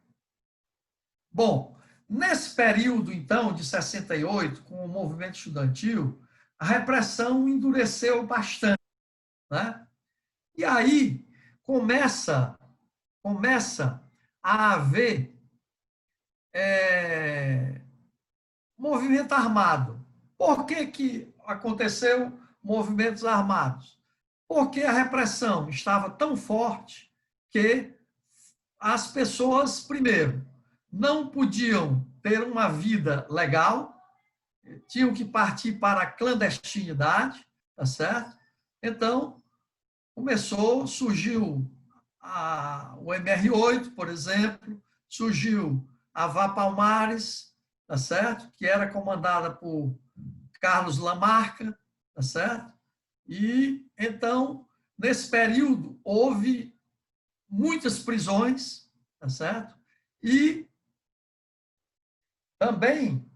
Bom, nesse período, então, de 68, com o movimento estudantil, a repressão endureceu bastante, né? E aí começa a haver movimento armado. Por que aconteceu movimentos armados? Porque a repressão estava tão forte que as pessoas, primeiro, não podiam ter uma vida legal, tinham que partir para a clandestinidade, tá certo? Então, surgiu o MR8, por exemplo, surgiu a Vá Palmares, tá certo? Que era comandada por Carlos Lamarca, tá certo? E, então, nesse período, houve muitas prisões, tá certo? E também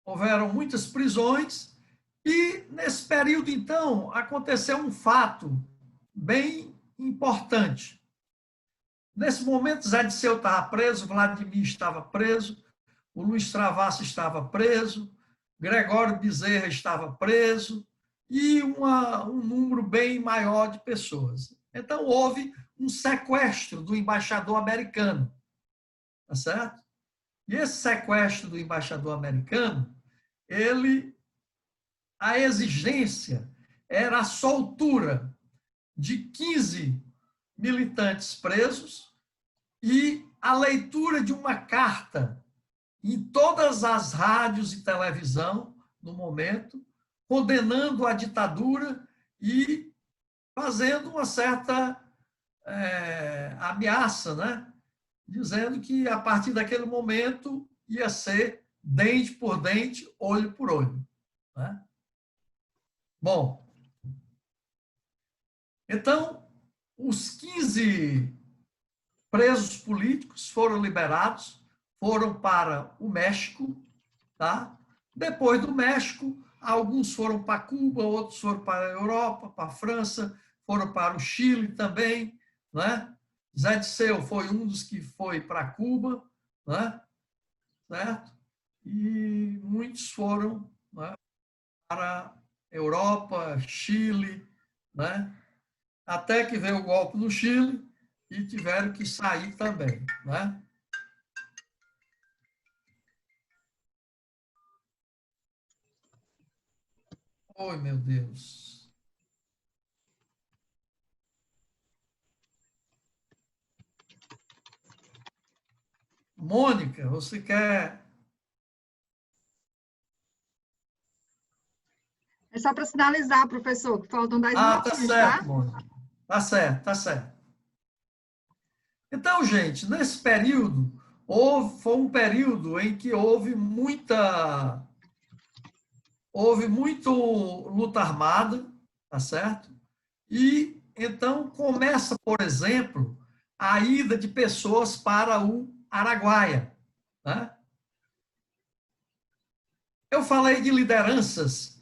houveram muitas prisões e, nesse período, então, aconteceu um fato bem importante. Nesse momento, Zé Disseu estava preso, Vladimir estava preso, o Luiz Travassos estava preso, Gregório Bezerra estava preso e um número bem maior de pessoas. Então, houve um sequestro do embaixador americano, tá certo? E esse sequestro do embaixador americano, a exigência era a soltura de 15 militantes presos e a leitura de uma carta em todas as rádios e televisão, no momento, condenando a ditadura e fazendo uma certa ameaça, né, dizendo que a partir daquele momento ia ser dente por dente, olho por olho, né? Bom, então, os 15 presos políticos foram liberados, foram para o México, tá? Depois do México, alguns foram para Cuba, outros foram para a Europa, para a França, foram para o Chile também, né? Zé Disseu foi um dos que foi para Cuba, né? Certo? E muitos foram, né, para a Europa, Chile, né? Até que veio o golpe no Chile e tiveram que sair também, né? Oi, meu Deus. Mônica, você quer... É só para sinalizar, professor, que faltam 10 Ah, tá minutinhos, tá? certo, Mônica. Tá certo, tá certo. Então, gente, nesse período, foi um período em que houve muito luta armada, tá certo? E então começa, por exemplo, a ida de pessoas para o Araguaia, né? Eu falei de lideranças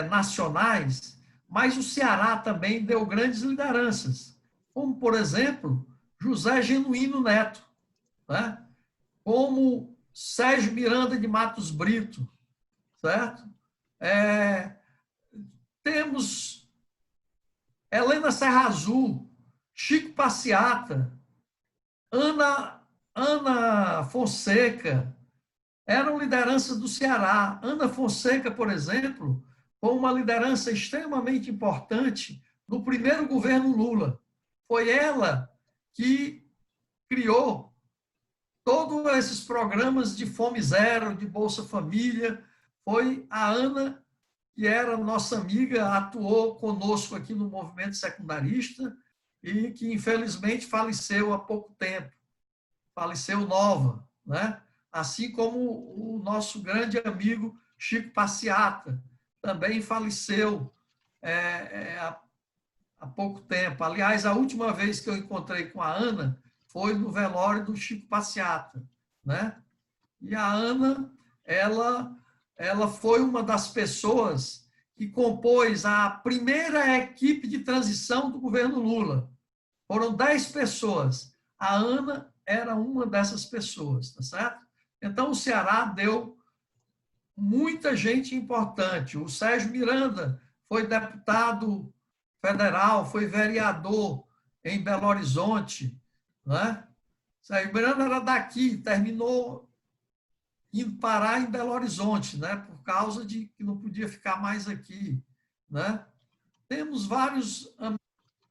nacionais, mas o Ceará também deu grandes lideranças, como, por exemplo, José Genuíno Neto, né? Como Sérgio Miranda de Matos Brito, certo? Temos Helena Serra Azul, Chico Passeata, Ana Fonseca, eram lideranças do Ceará. Ana Fonseca, por exemplo, foi uma liderança extremamente importante no primeiro governo Lula. Foi ela que criou todos esses programas de Fome Zero, de Bolsa Família. Foi a Ana, que era nossa amiga, atuou conosco aqui no movimento secundarista e que, infelizmente, faleceu há pouco tempo. Faleceu nova, né? Assim como o nosso grande amigo Chico Passeata, também faleceu há pouco tempo. Aliás, a última vez que eu encontrei com a Ana foi no velório do Chico Passeata, né? E a Ana, ela foi uma das pessoas que compôs a primeira equipe de transição do governo Lula. Foram 10 pessoas. A Ana era uma dessas pessoas, tá certo? Então, o Ceará deu muita gente importante. O Sérgio Miranda foi deputado federal, foi vereador em Belo Horizonte, né? Sérgio Miranda era daqui, terminou indo parar em Belo Horizonte, né? Por causa de que não podia ficar mais aqui, né? Temos vários amigos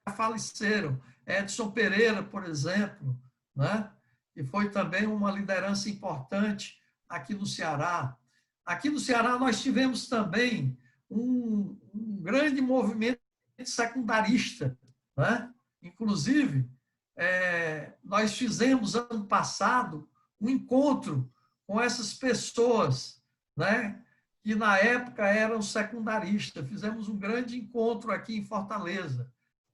que faleceram. Edson Pereira, por exemplo, né? Que foi também uma liderança importante aqui no Ceará. Aqui no Ceará nós tivemos também um grande movimento secundarista, né? Inclusive, nós fizemos ano passado um encontro com essas pessoas, né? Que na época eram secundaristas. Fizemos um grande encontro aqui em Fortaleza.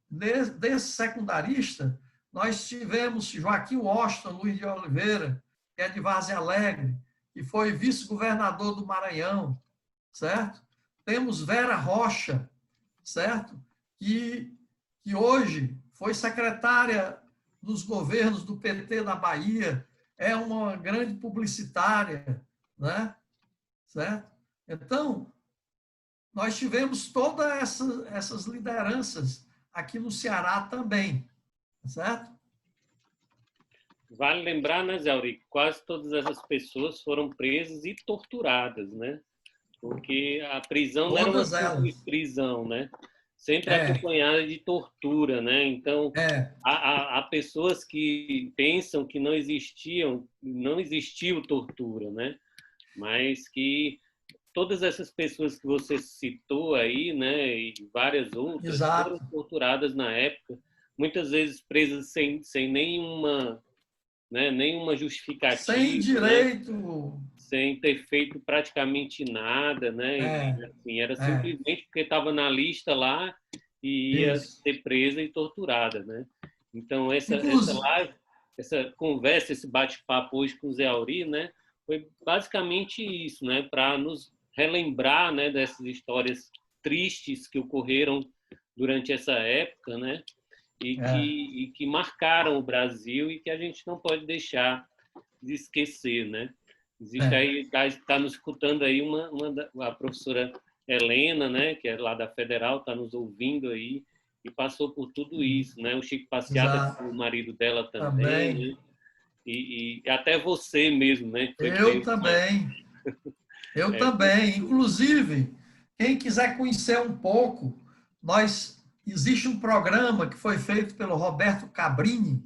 Desse secundarista, nós tivemos Joaquim Washington Luiz de Oliveira, que é de Várzea Alegre, que foi vice-governador do Maranhão, certo? Temos Vera Rocha, certo? Que hoje foi secretária dos governos do PT na Bahia, é uma grande publicitária, né? Certo? Então, nós tivemos todas essas lideranças aqui no Ceará também, certo? Vale lembrar, né, Zé Auri, quase todas essas pessoas foram presas e torturadas, né? Porque a prisão não era uma Todas simples elas. prisão, né? Sempre É, acompanhada de tortura, né? Então, é, há pessoas que pensam que não existiu tortura, né? Mas que todas essas pessoas que você citou aí, né, e várias outras, foram exato. torturadas na época, muitas vezes presas sem nenhuma né? Nenhuma justificativa, Sem direito. Sem ter feito praticamente nada, né? E, assim, era simplesmente porque estava na lista lá e ia ser presa e torturada, né? Então, essa live, essa conversa, esse bate-papo hoje com o Zé Auri, né? Foi basicamente isso, né? Para nos relembrar, né? Dessas histórias tristes que ocorreram durante essa época, né? E que marcaram o Brasil e que a gente não pode deixar de esquecer, né? Existe aí, está nos escutando aí a professora Helena, né, que é lá da Federal, está nos ouvindo aí e passou por tudo isso, né? O Chico Passeata, o marido dela também, né? E até você mesmo, né? Eu também. Eu também. Inclusive, quem quiser conhecer um pouco, existe um programa que foi feito pelo Roberto Cabrini.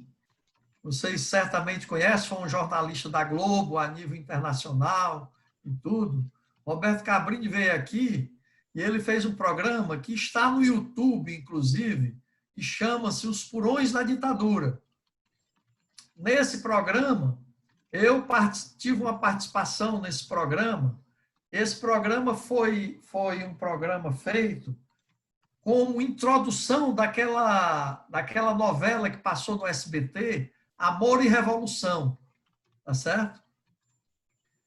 Vocês certamente conhecem, foi um jornalista da Globo a nível internacional e tudo. Roberto Cabrini veio aqui e ele fez um programa que está no YouTube, inclusive, que chama-se Os Furões da Ditadura. Nesse programa, eu tive uma participação nesse programa. Esse programa foi um programa feito como introdução daquela novela que passou no SBT, Amor e Revolução, tá certo?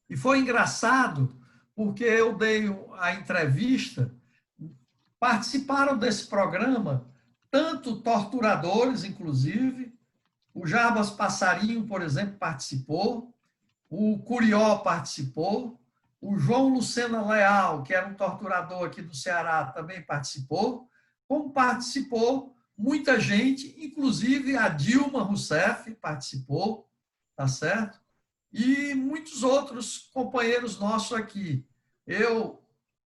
E foi engraçado, porque eu dei a entrevista, participaram desse programa tanto torturadores, inclusive, o Jarbas Passarinho, por exemplo, participou, o Curió participou, o João Lucena Leal, que era um torturador aqui do Ceará, também participou, como participou muita gente, inclusive a Dilma Rousseff participou, tá certo? E muitos outros companheiros nossos aqui. Eu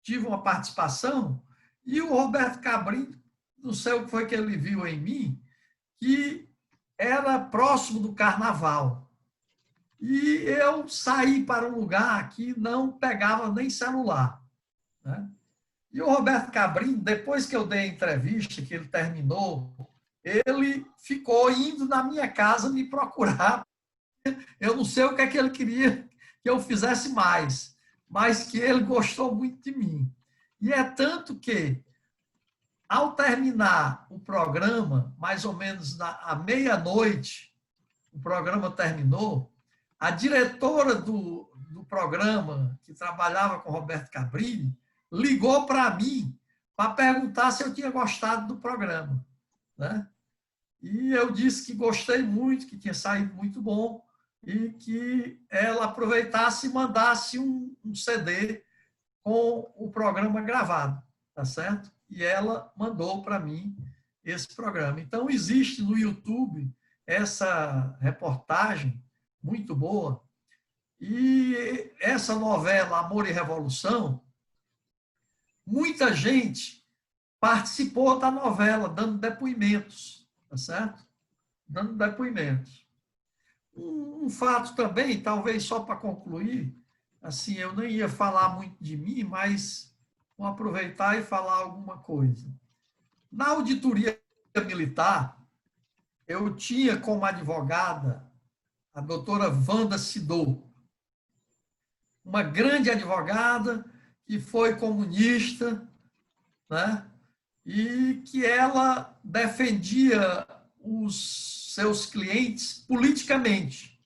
tive uma participação e o Roberto Cabrini, não sei o que foi que ele viu em mim, que era próximo do carnaval. E eu saí para um lugar que não pegava nem celular, né? E o Roberto Cabrini, depois que eu dei a entrevista, que ele terminou, ele ficou indo na minha casa me procurar. Eu não sei o que é que ele queria que eu fizesse mais, mas que ele gostou muito de mim. E é tanto que, ao terminar o programa, mais ou menos à meia-noite, o programa terminou, a diretora do programa, que trabalhava com Roberto Cabrini, ligou para mim para perguntar se eu tinha gostado do programa, né? E eu disse que gostei muito, que tinha saído muito bom e que ela aproveitasse e mandasse um CD com o programa gravado, tá certo? E ela mandou para mim esse programa. Então, existe no YouTube essa reportagem muito boa. E essa novela Amor e Revolução, muita gente participou da novela, dando depoimentos, tá certo? Dando depoimentos. Um fato também, talvez só para concluir, assim, eu nem ia falar muito de mim, mas vou aproveitar e falar alguma coisa. Na auditoria militar, eu tinha como advogada a doutora Wanda Sidot, uma grande advogada que foi comunista, né? E que ela defendia os seus clientes politicamente.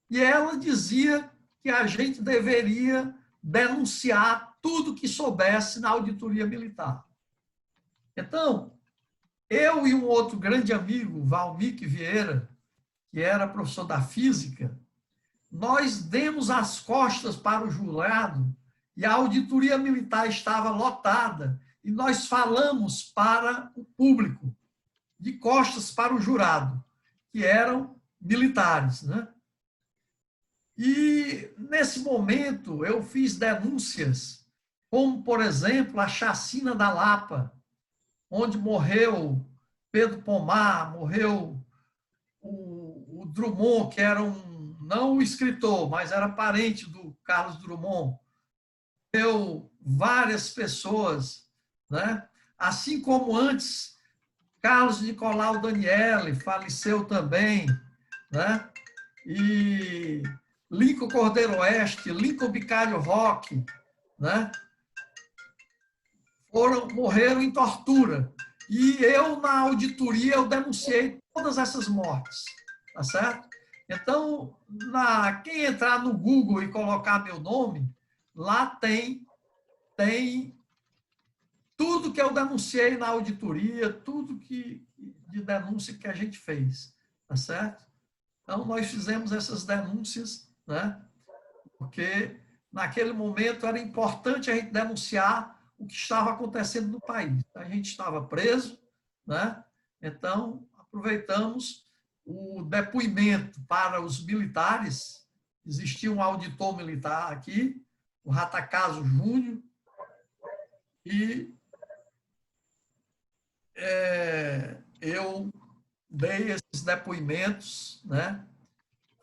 E ela dizia que a gente deveria denunciar tudo que soubesse na auditoria militar. Então, eu e um outro grande amigo, Valmir Vieira, que era professor da física, nós demos as costas para o jurado e a auditoria militar estava lotada e nós falamos para o público, de costas para o jurado, que eram militares, né? E, nesse momento, eu fiz denúncias, como, por exemplo, a chacina da Lapa, onde morreu Pedro Pomar, morreu o Drummond, que era não o escritor, mas era parente do Carlos Drummond. Morreu várias pessoas, né? Assim como antes, Carlos Nicolau Daniele faleceu também, né? e Lincoln Cordeiro Oeste, Lincoln Bicalho Roque, né? Morreram em tortura. E eu, na auditoria, eu denunciei todas essas mortes, tá certo? Então, quem entrar no Google e colocar meu nome, lá tem tudo que eu denunciei na auditoria, tudo de denúncia que a gente fez, tá certo? Então, nós fizemos essas denúncias, né? Porque naquele momento era importante a gente denunciar o que estava acontecendo no país. A gente estava preso, né? Então, aproveitamos o depoimento para os militares. Existia um auditor militar aqui, o Ratacaso Júnior, e eu dei esses depoimentos, né?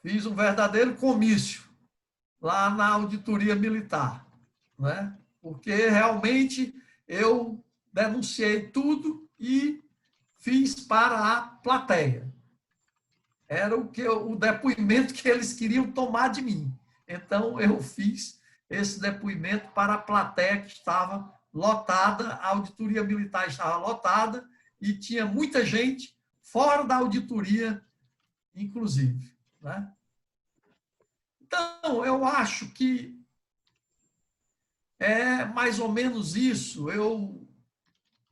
Fiz um verdadeiro comício lá na auditoria militar, né? Porque realmente eu denunciei tudo e fiz para a plateia. Era o depoimento que eles queriam tomar de mim. Então, eu fiz esse depoimento para a plateia que estava lotada, a auditoria militar estava lotada e tinha muita gente fora da auditoria, inclusive, né? Então, eu acho que é mais ou menos isso. Eu,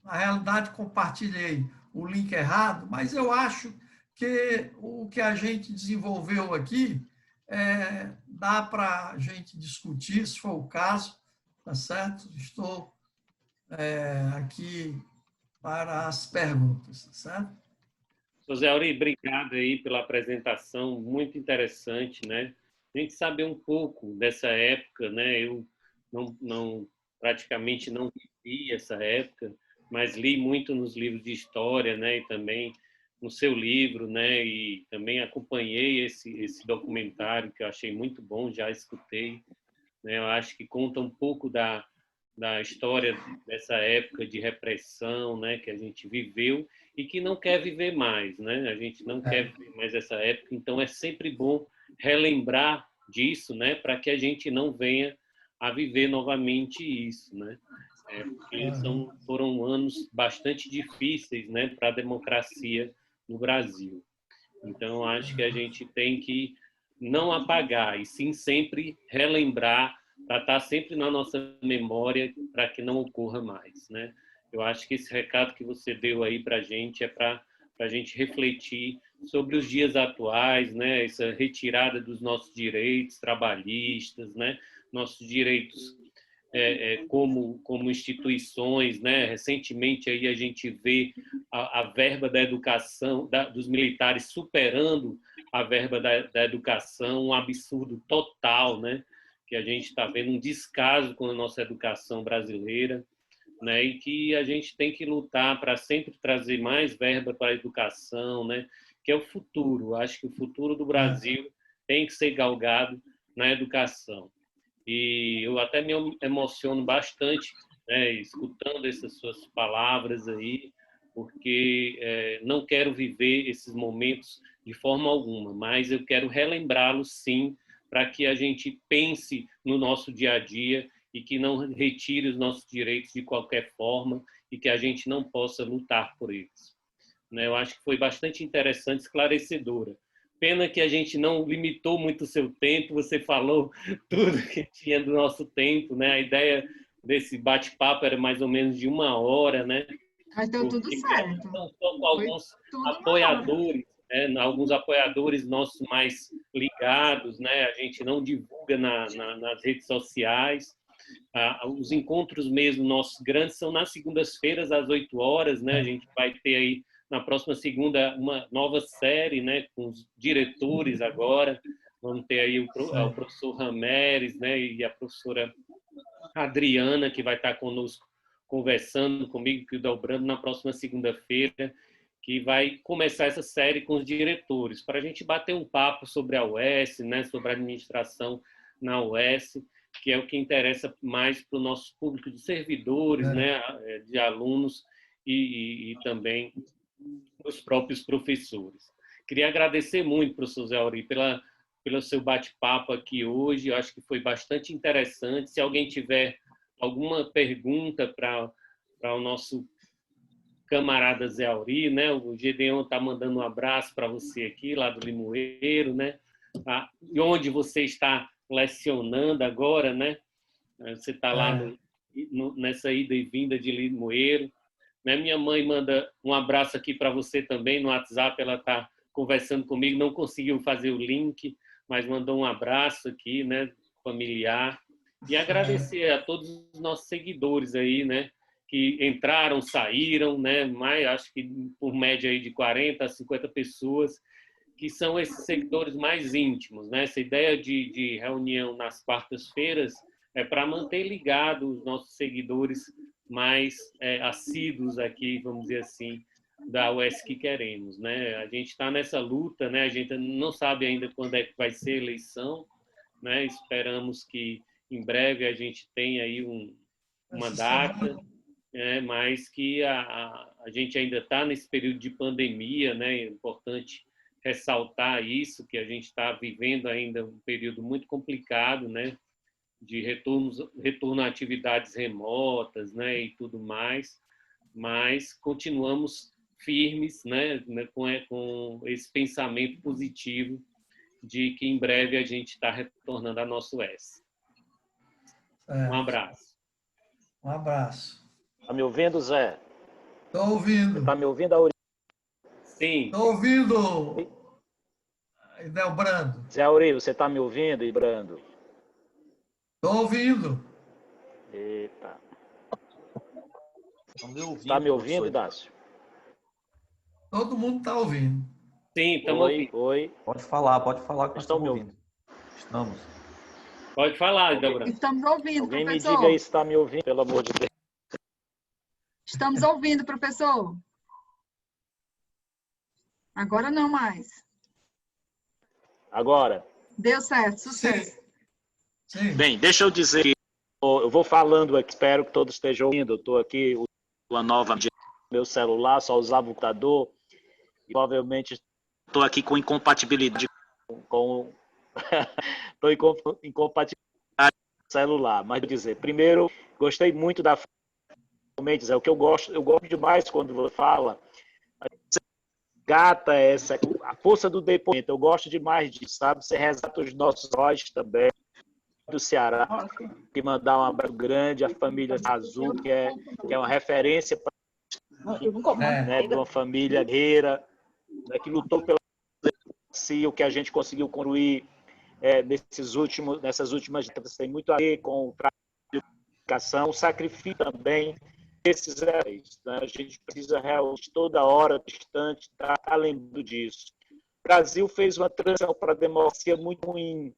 na realidade, compartilhei o link errado, mas eu acho que o que a gente desenvolveu aqui dá para a gente discutir, se for o caso, tá certo? Estou aqui para as perguntas, tá certo? José Auri, obrigado aí pela apresentação, muito interessante, né? A gente saber um pouco dessa época, né? Eu praticamente não vivi essa época, mas li muito nos livros de história, né? E também no seu livro, né? E também acompanhei esse documentário que eu achei muito bom, já escutei, né? Eu acho que conta um pouco da história dessa época de repressão, né? Que a gente viveu e que não quer viver mais, né? A gente não quer viver mais essa época, então é sempre bom relembrar disso, né? Para que a gente não venha a viver novamente isso, né? Porque foram anos bastante difíceis, né? Para a democracia no Brasil. Então, acho que a gente tem que não apagar, e sim sempre relembrar, para estar sempre na nossa memória, para que não ocorra mais, né? Eu acho que esse recado que você deu aí para a gente é para a gente refletir sobre os dias atuais, né? Essa retirada dos nossos direitos trabalhistas, né? Nossos direitos como instituições, né? Recentemente aí a gente vê a verba da educação dos militares superando a verba da educação, um absurdo total, né? Que a gente está vendo um descaso com a nossa educação brasileira, né? E que a gente tem que lutar para sempre trazer mais verba para a educação, né? Que é o futuro. Acho que o futuro do Brasil tem que ser galgado na educação. E eu até me emociono bastante, né, escutando essas suas palavras aí, porque não quero viver esses momentos de forma alguma, mas eu quero relembrá-los sim, para que a gente pense no nosso dia a dia e que não retire os nossos direitos de qualquer forma e que a gente não possa lutar por eles. Né? Eu acho que foi bastante interessante, esclarecedora. Pena que a gente não limitou muito o seu tempo, você falou tudo que tinha do nosso tempo, né? A ideia desse bate-papo era mais ou menos de 1 hora, né? Mas deu tudo certo. Só com alguns apoiadores, né? Alguns apoiadores nossos mais ligados, né? A gente não divulga nas redes sociais. Os encontros mesmo nossos grandes são nas segundas-feiras às 8 horas, né? A gente vai ter aí na próxima segunda uma nova série, né, com os diretores agora. Vamos ter aí o professor Rameres, né, e a professora Adriana, que vai estar conosco conversando comigo, que o Dobrando, na próxima segunda-feira, que vai começar essa série com os diretores, para a gente bater um papo sobre a UES, né, sobre a administração na UES, que é o que interessa mais para o nosso público de servidores, né, de alunos e também os próprios professores. Queria agradecer muito, professor Zé Auri, pela pelo seu bate-papo aqui hoje. Eu acho que foi bastante interessante. Se alguém tiver alguma pergunta para o nosso camarada Zé Auri, né? O Gedeon está mandando um abraço para você aqui, lá do Limoeiro, né? E onde você está lecionando agora, né? Você está lá nessa ida e vinda de Limoeiro. Né? Minha mãe manda um abraço aqui para você também no WhatsApp, ela está conversando comigo, não conseguiu fazer o link, mas mandou um abraço aqui, né, familiar. E agradecer a todos os nossos seguidores aí, né, que entraram, saíram, né, mas acho que por média aí de 40 a 50 pessoas, que são esses seguidores mais íntimos, né? Essa ideia de reunião nas quartas-feiras é para manter ligado os nossos seguidores mais assíduos aqui, vamos dizer assim, da UESC que queremos, né? A gente está nessa luta, né? A gente não sabe ainda quando é que vai ser a eleição, né? Esperamos que em breve a gente tenha aí uma data, mas que a gente ainda está nesse período de pandemia, né? É importante ressaltar isso, que a gente está vivendo ainda um período muito complicado, né? De retorno a atividades remotas, né, e tudo mais, mas continuamos firmes, né, com esse pensamento positivo de que em breve a gente está retornando a nosso S. Um abraço. Um abraço. Está me ouvindo, Zé? Estou ouvindo. Está me ouvindo, Auri? Sim. Estou ouvindo, Idelbrando. Zé Auri, você está me ouvindo, Ibrando? Estou ouvindo. Eita. Está me ouvindo, Dácio? Todo mundo está ouvindo. Sim, estamos ouvindo. Oi. Pode falar que nós estamos ouvindo. Estamos. Pode falar, Débora. Estamos ouvindo, Alguém professor. me diga aí se está me ouvindo, pelo amor de Deus. Estamos ouvindo, professor. Agora não mais. Agora. Deu certo, sucesso. Sim. Bem, deixa eu dizer que eu vou falando aqui, espero que todos estejam ouvindo. Eu estou aqui usando uma nova meu celular, só usava o computador e provavelmente estou aqui com incompatibilidade com estou incompatibilidade com o celular. Mas vou dizer, primeiro, gostei muito da é o que eu gosto demais quando você fala. Gata a força do depoimento. Eu gosto demais disso, sabe? Você resgata os nossos heróis também do Ceará, que mandar um abraço grande à família Azul, que é uma referência né, de uma família guerreira, né, que lutou pela democracia, o que a gente conseguiu construir nessas últimas décadas tem muito a ver com o trabalho de educação, o sacrifício também desses heróis. Né? A gente precisa realmente, toda hora, distante, estar lembrando disso. O Brasil fez uma transição para a democracia muito ruim,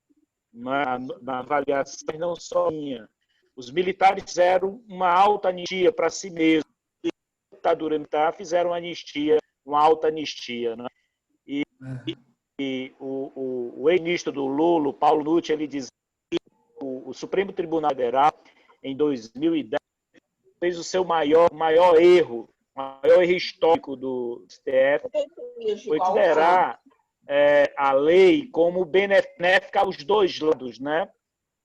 na avaliação, mas não só minha. Os militares fizeram uma alta anistia para si mesmos. A ditadura militar fizeram uma alta anistia. Né? E o ex-ministro do Lula, Paulo Nutti, ele diz que o Supremo Tribunal Federal, em 2010, fez o seu maior erro, o maior erro histórico do STF, foi considerar a lei como benéfica aos dois lados, né?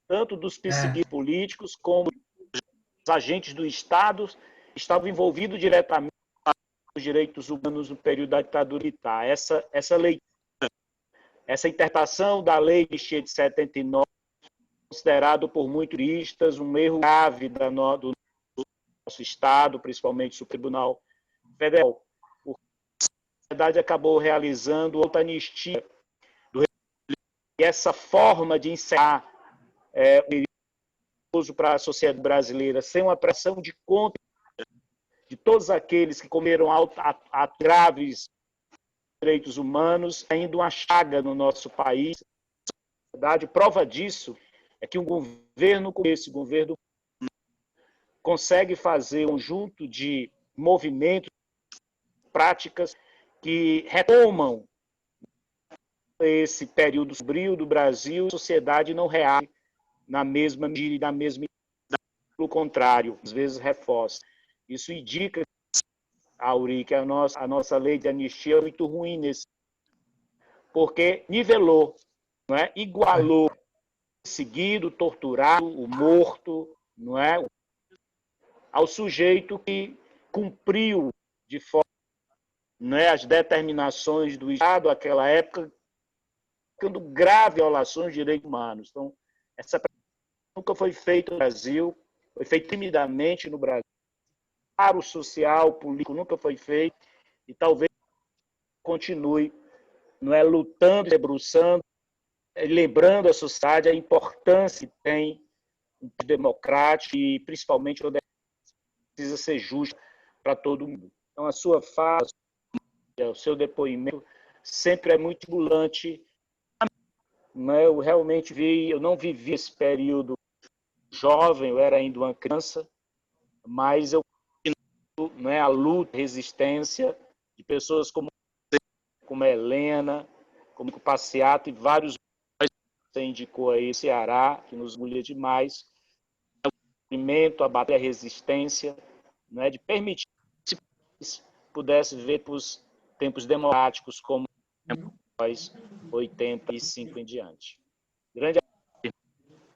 Tanto dos perseguidos políticos como dos agentes do Estado que estavam envolvidos diretamente com os direitos humanos no período da ditadura militar. Essa leitura, essa interpretação da lei de 79, considerado por muitos juristas um erro grave do nosso Estado, principalmente do Tribunal Federal. A sociedade acabou realizando outra anistia e essa forma de encerrar o uso para a sociedade brasileira sem uma pressão de conta de todos aqueles que cometeram graves direitos humanos, ainda uma chaga no nosso país. A verdade, prova disso é que um governo como esse governo consegue fazer um conjunto de movimentos, práticas que retomam esse período sombrio do Brasil, a sociedade não reage na mesma medida e na mesma idade, pelo contrário, às vezes reforça. Isso indica, Auri, que a nossa lei de anistia é muito ruim porque nivelou não é? Igualou seguido, torturado, o morto, não é? Ao sujeito que cumpriu de forma, não é, as determinações do Estado naquela época, ficando grave violações de direitos humanos. Então, essa nunca foi feita no Brasil, foi feita timidamente no Brasil. Para o social, político, nunca foi feito, e talvez continue, não é, lutando, debruçando, lembrando à sociedade a importância que tem um democrático e, principalmente, onde precisa ser justo para todo mundo. Então, a sua fala, o seu depoimento sempre é muito estimulante. Eu realmente eu não vivi esse período jovem, eu era ainda uma criança, mas eu continuo, não é, a luta, a resistência de pessoas como a Helena, como o Passeato e vários você indicou aí, Ceará, que nos orgulha demais, o movimento, a batalha, a resistência, não é, de permitir que se pudesse ver os tempos democráticos como nós, 85 em diante. Grande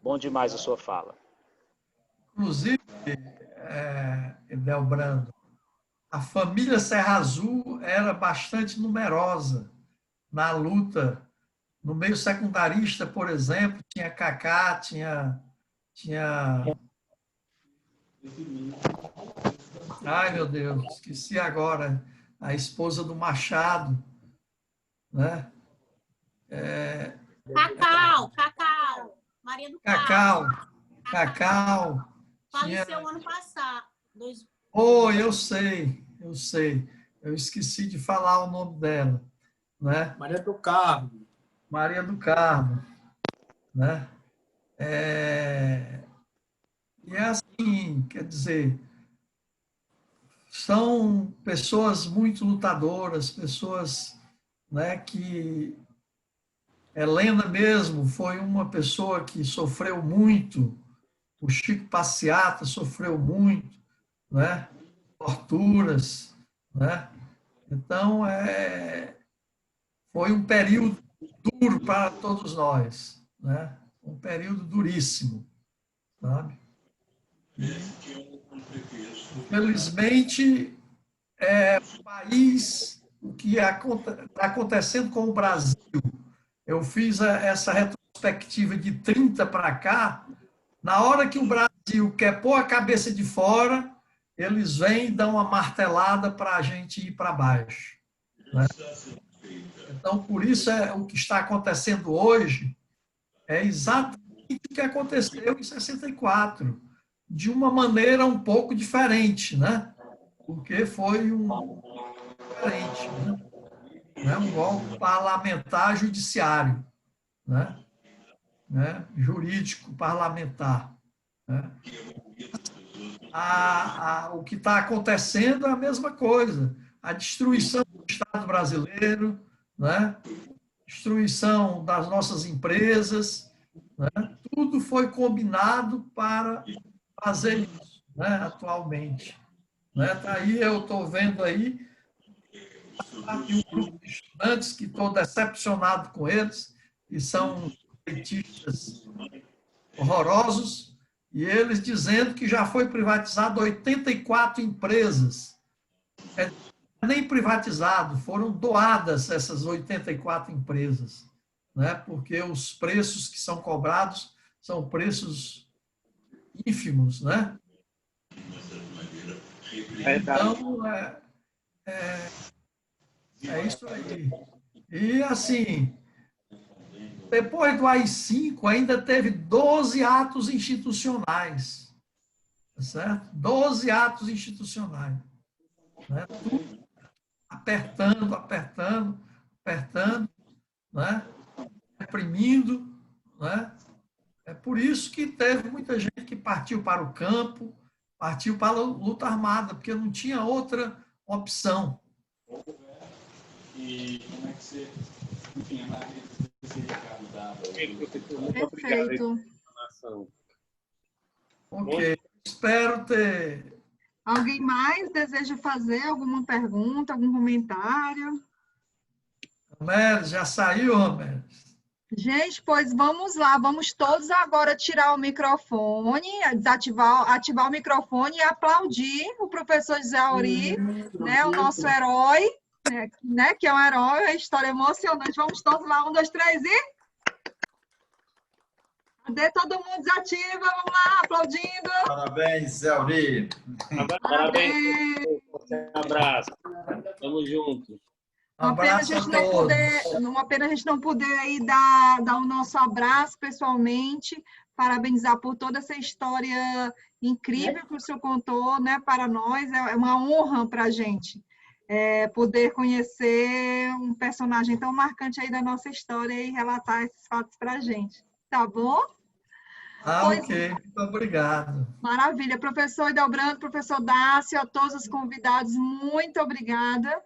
bom demais a sua fala. Inclusive, Delbrando, a família Serra Azul era bastante numerosa na luta. No meio secundarista, por exemplo, tinha Cacá, tinha... Ai, meu Deus, esqueci agora. A esposa do Machado, né? Cacau. Maria do Cacau. Faleceu ano passado. Oh, eu sei. Eu esqueci de falar o nome dela, né? Maria do Carmo. Né? E é assim, quer dizer, são pessoas muito lutadoras, pessoas, né, que... Helena mesmo foi uma pessoa que sofreu muito, o Chico Passeata sofreu muito, né? Torturas, né? Então, foi um período duro para todos nós, né? Um período duríssimo, sabe? Infelizmente, o país, o que está acontecendo com o Brasil, eu fiz essa retrospectiva de 30 para cá, na hora que o Brasil quer pôr a cabeça de fora, eles vêm e dão uma martelada para a gente ir para baixo, né? Então, por isso, o que está acontecendo hoje é exatamente o que aconteceu em 64, de uma maneira um pouco diferente, né? Porque foi diferente, né? Um golpe parlamentar judiciário, né? Jurídico parlamentar, né? O que está acontecendo é a mesma coisa, a destruição do Estado brasileiro, né? Destruição das nossas empresas, né? Tudo foi combinado para fazer isso, né? Atualmente, né? Tá aí, eu estou vendo aí um grupo de estudantes que estou decepcionado com eles, que são petistas horrorosos, e eles dizendo que já foi privatizado 84 empresas. Nem privatizado, foram doadas essas 84 empresas, né? Porque os preços que são cobrados são preços ínfimos, né? Então, é isso aí. E, assim, depois do AI-5, ainda teve 12 atos institucionais, certo? 12 atos institucionais, né? Tudo apertando, né? Reprimindo, né? É por isso que teve muita gente que partiu para o campo, partiu para a luta armada, porque não tinha outra opção. E como é que você... Enfim, Perfeito. Ok, espero ter... Alguém mais deseja fazer alguma pergunta, algum comentário? Romero, já saiu, Romero? Gente, pois vamos lá, vamos todos agora tirar o microfone, ativar o microfone e aplaudir o professor José Auri, né, o nosso herói, né, que é um herói, a história emocionante. Vamos todos lá, 1, 2, 3 e... Cadê todo mundo desativa? Vamos lá, aplaudindo. Parabéns, Zé Auri. Parabéns. Um abraço. Tamo junto. Uma pena a gente não poder aí dar o nosso abraço pessoalmente, parabenizar por toda essa história incrível que o senhor contou, né, para nós. É uma honra para a gente poder conhecer um personagem tão marcante aí da nossa história e relatar esses fatos para a gente. Tá bom? Ok, muito obrigado. Maravilha. Professor Idelbrando, professor Dácio, a todos os convidados, muito obrigada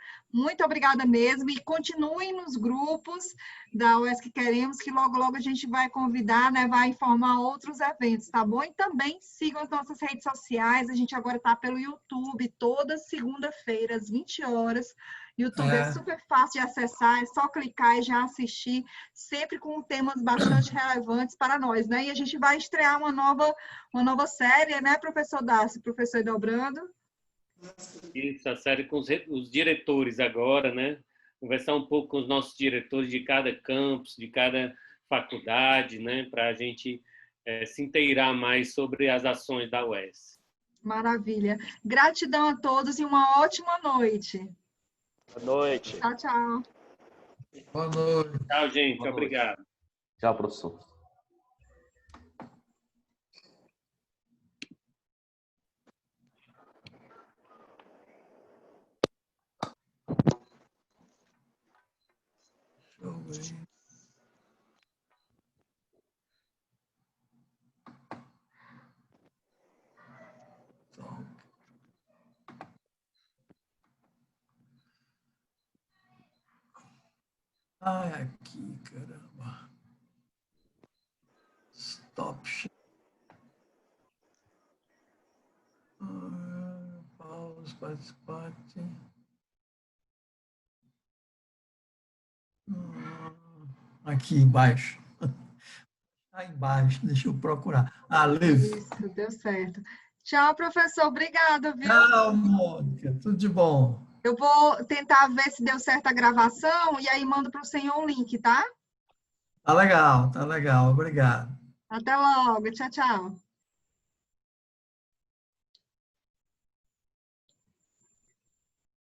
mesmo. E continuem nos grupos da UESC Queremos, que logo, logo a gente vai convidar, né, vai informar outros eventos, tá bom? E também sigam as nossas redes sociais, a gente agora está pelo YouTube, toda segunda-feira, às 20 horas. YouTube é super fácil de acessar, é só clicar e já assistir, sempre com temas bastante relevantes para nós, né? E a gente vai estrear uma nova série, né, professor Dácio, professor Idelbrando? Isso, a série com os diretores agora, né? Conversar um pouco com os nossos diretores de cada campus, de cada faculdade, né? Para a gente se inteirar mais sobre as ações da UES. Maravilha. Gratidão a todos e uma ótima noite. Boa noite. Tchau, tchau. Boa noite. Tchau, gente. Obrigado. Tchau, professor. Deixa eu ver. Ai, aqui, caramba. Stop. Pause, participante. Aqui embaixo. Aí embaixo, deixa eu procurar. Live. Isso, deu certo. Tchau, professor. Obrigada, viu? Tchau, Mônica. Tudo de bom. Eu vou tentar ver se deu certo a gravação e aí mando para o senhor um link, tá? Tá legal, tá legal. Obrigado. Até logo. Tchau, tchau.